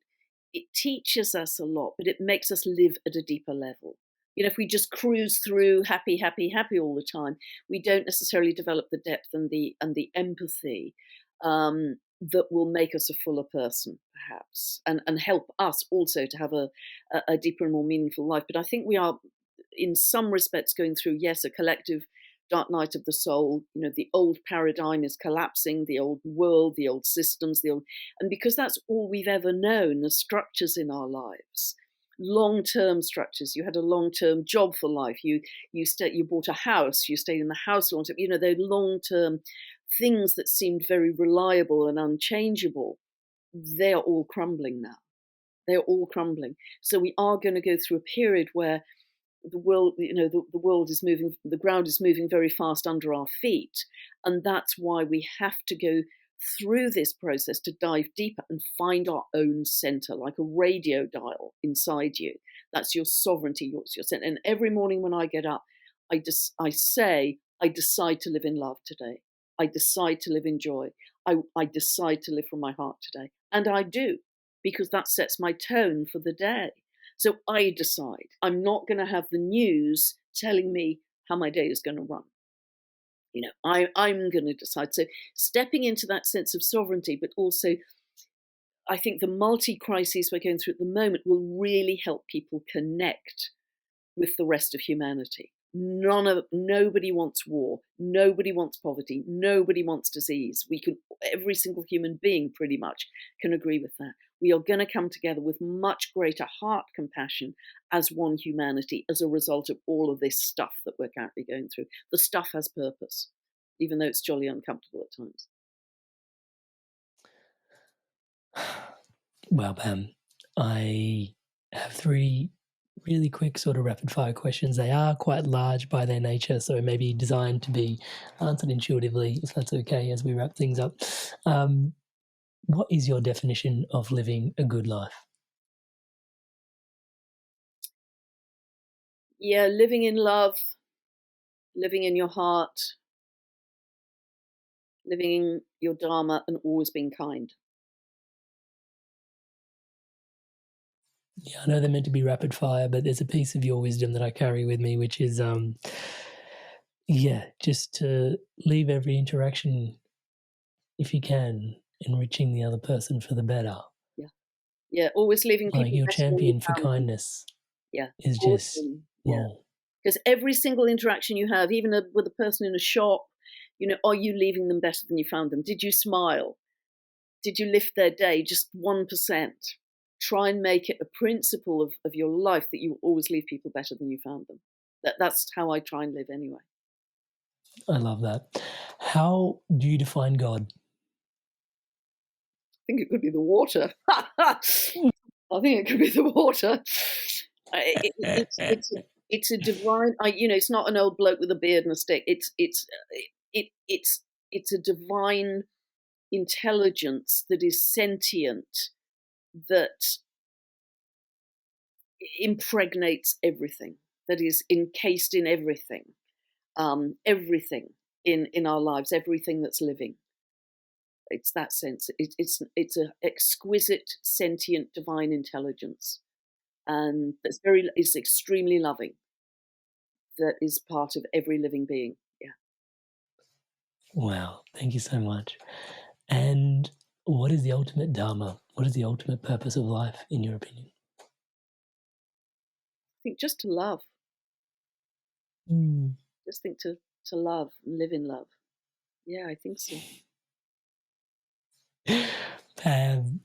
teaches us a lot, but it makes us live at a deeper level. If we just cruise through happy, happy, happy all the time, we don't necessarily develop the depth and the empathy that will make us a fuller person, perhaps, and help us also to have a deeper and more meaningful life. But I think we are, in some respects, going through, yes, a collective dark night of the soul. The old paradigm is collapsing, the old world, the old systems, and because that's all we've ever known, the structures in our lives. Long-term structures. You had a long-term job for life. You bought a house. You stayed in the house long term. They're long-term things that seemed very reliable and unchangeable. They are all crumbling now. They are all crumbling. So we are going to go through a period where the world, the world is moving, the ground is moving very fast under our feet. And that's why we have to go through this process to dive deeper and find our own center, like a radio dial inside you. That's your sovereignty, your center. And every morning when I get up, I say, I decide to live in love today. I decide to live in joy. I decide to live from my heart today. And I do, because that sets my tone for the day. So I decide. I'm not going to have the news telling me how my day is going to run. I'm going to decide. So stepping into that sense of sovereignty, but also I think the multi-crises we're going through at the moment will really help people connect with the rest of humanity. Nobody wants war. Nobody wants poverty. Nobody wants disease. Every single human being pretty much can agree with that. We are going to come together with much greater heart compassion as one humanity as a result of all of this stuff that we're currently going through. The stuff has purpose, even though it's jolly uncomfortable at times. Well, Pam, I have 3 really quick sort of rapid fire questions. They are quite large by their nature, so maybe designed to be answered intuitively, if that's okay, as we wrap things up. What is your definition of living a good life? Yeah, living in love, living in your heart, living in your dharma, and always being kind. Yeah, I know they're meant to be rapid fire, but there's a piece of your wisdom that I carry with me, which is, just to leave every interaction, if you can, enriching the other person for the better. Yeah, always leaving people. Like your champion for kindness. Yeah, is just because every single interaction you have, even with a person in a shop, are you leaving them better than you found them? Did you smile? Did you lift their day just 1%? Try and make it a principle of your life that you always leave people better than you found them. That's how I try and live anyway. I love that. How do you define God? I think it could be the water. I think it could be the water. It's a divine. It's not an old bloke with a beard and a stick. It's a divine intelligence that is sentient, that impregnates everything, that is encased in everything, everything in our lives, everything that's living. It's that sense. It's an exquisite, sentient, divine intelligence, and it's extremely loving. That is part of every living being. Yeah. Wow, thank you so much. And what is the ultimate dharma? What is the ultimate purpose of life, in your opinion? I think just to love. Just think to love and live in love. Yeah, I think so. Pam,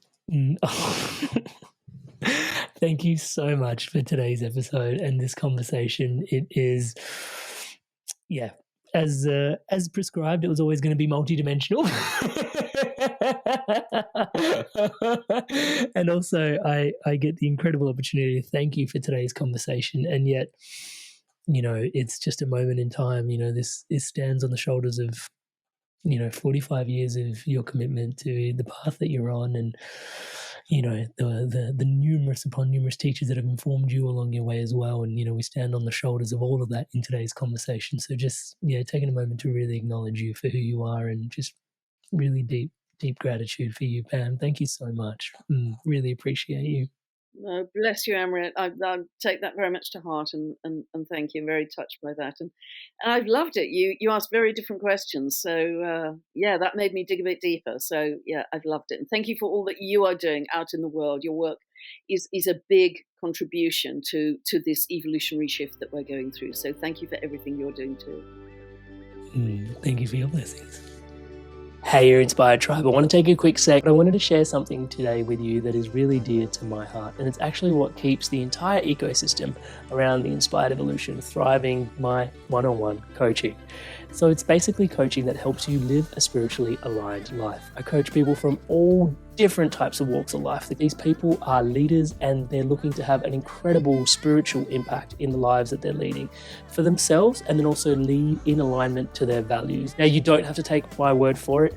thank you so much for today's episode and this conversation. It is, as prescribed, it was always going to be multidimensional. And also, I get the incredible opportunity to thank you for today's conversation. And yet, it's just a moment in time. This stands on the shoulders of 45 years of your commitment to the path that you're on, and the numerous upon numerous teachers that have informed you along your way as well. And we stand on the shoulders of all of that in today's conversation. So just taking a moment to really acknowledge you for who you are, and just really deep gratitude for you, Pam. Thank you so much. Really appreciate you. No, bless you, Amrit. I take that very much to heart, and thank you. I'm very touched by that, and I've loved it. You asked very different questions, so that made me dig a bit deeper. So I've loved it, and thank you for all that you are doing out in the world. Your work is a big contribution to this evolutionary shift that we're going through. So thank you for everything you're doing too. Thank you for your blessings. Hey, your Inspired Tribe. I want to take a quick sec. I wanted to share something today with you that is really dear to my heart, and it's actually what keeps the entire ecosystem around the Inspired Evolution thriving, my one-on-one coaching. So it's basically coaching that helps you live a spiritually aligned life. I coach people from all different types of walks of life. These people are leaders and they're looking to have an incredible spiritual impact in the lives that they're leading for themselves, and then also lead in alignment to their values. Now, you don't have to take my word for it.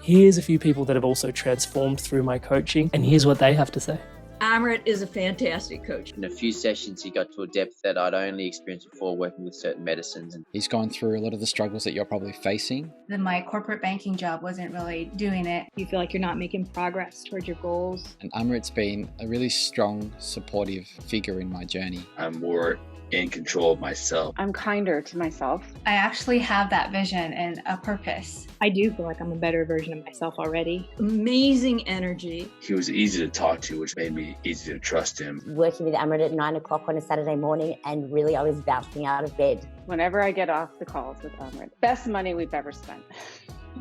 Here's a few people that have also transformed through my coaching, and here's what they have to say. Amrit is a fantastic coach. In a few sessions, he got to a depth that I'd only experienced before working with certain medicines. He's gone through a lot of the struggles that you're probably facing. Then my corporate banking job wasn't really doing it. You feel like you're not making progress towards your goals. And Amrit's been a really strong, supportive figure in my journey. I'm more in control of myself. I'm kinder to myself. I actually have that vision and a purpose. I do feel like I'm a better version of myself already. Amazing energy. He was easy to talk to, which made me easy to trust him. Working with Amrit at 9 o'clock on a Saturday morning, and really I was bouncing out of bed. Whenever I get off the calls with Amrit, best money we've ever spent.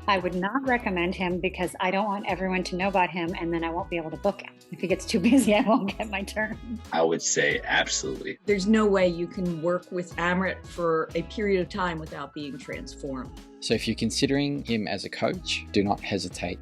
I would not recommend him because I don't want everyone to know about him and then I won't be able to book him. If he gets too busy, I won't get my turn. I would say absolutely. There's no way you can work with Amrit for a period of time without being transformed. So if you're considering him as a coach, do not hesitate,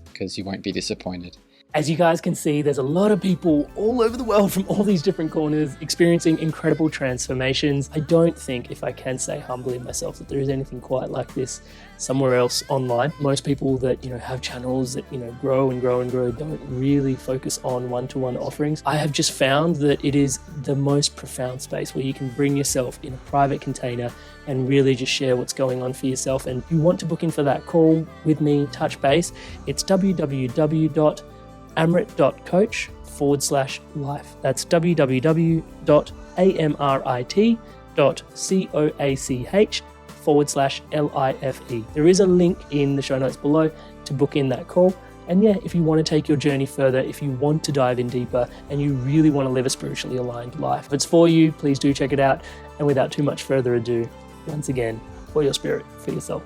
because you won't be disappointed. As you guys can see, there's a lot of people all over the world from all these different corners experiencing incredible transformations. I don't think, if I can say humbly myself, that there is anything quite like this somewhere else online. Most people that, have channels that, grow and grow and grow don't really focus on one-to-one offerings. I have just found that it is the most profound space where you can bring yourself in a private container and really just share what's going on for yourself. And if you want to book in for that call with me, touch base, it's www.amrit.coach/life. That's www.amrit.coach/life. There is a link in the show notes below to book in that call. And yeah, if you want to take your journey further, if you want to dive in deeper and you really want to live a spiritually aligned life, if it's for you, please do check it out. And without too much further ado, once again, for your spirit, for yourself,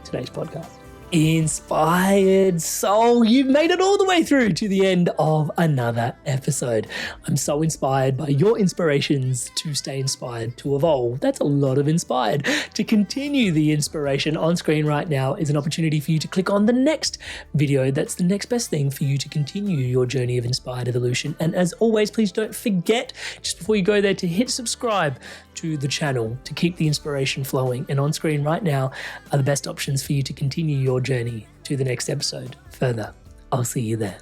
today's podcast. Inspired soul, you've made it all the way through to the end of another episode. I'm so inspired by your inspirations to stay inspired, to evolve. That's a lot of inspired. To continue the inspiration on screen right now is an opportunity for you to click on the next video. That's the next best thing for you to continue your journey of inspired evolution. And as always, please don't forget, just before you go there, to hit subscribe to the channel to keep the inspiration flowing. And on screen right now are the best options for you to continue your journey to the next episode further. I'll see you there.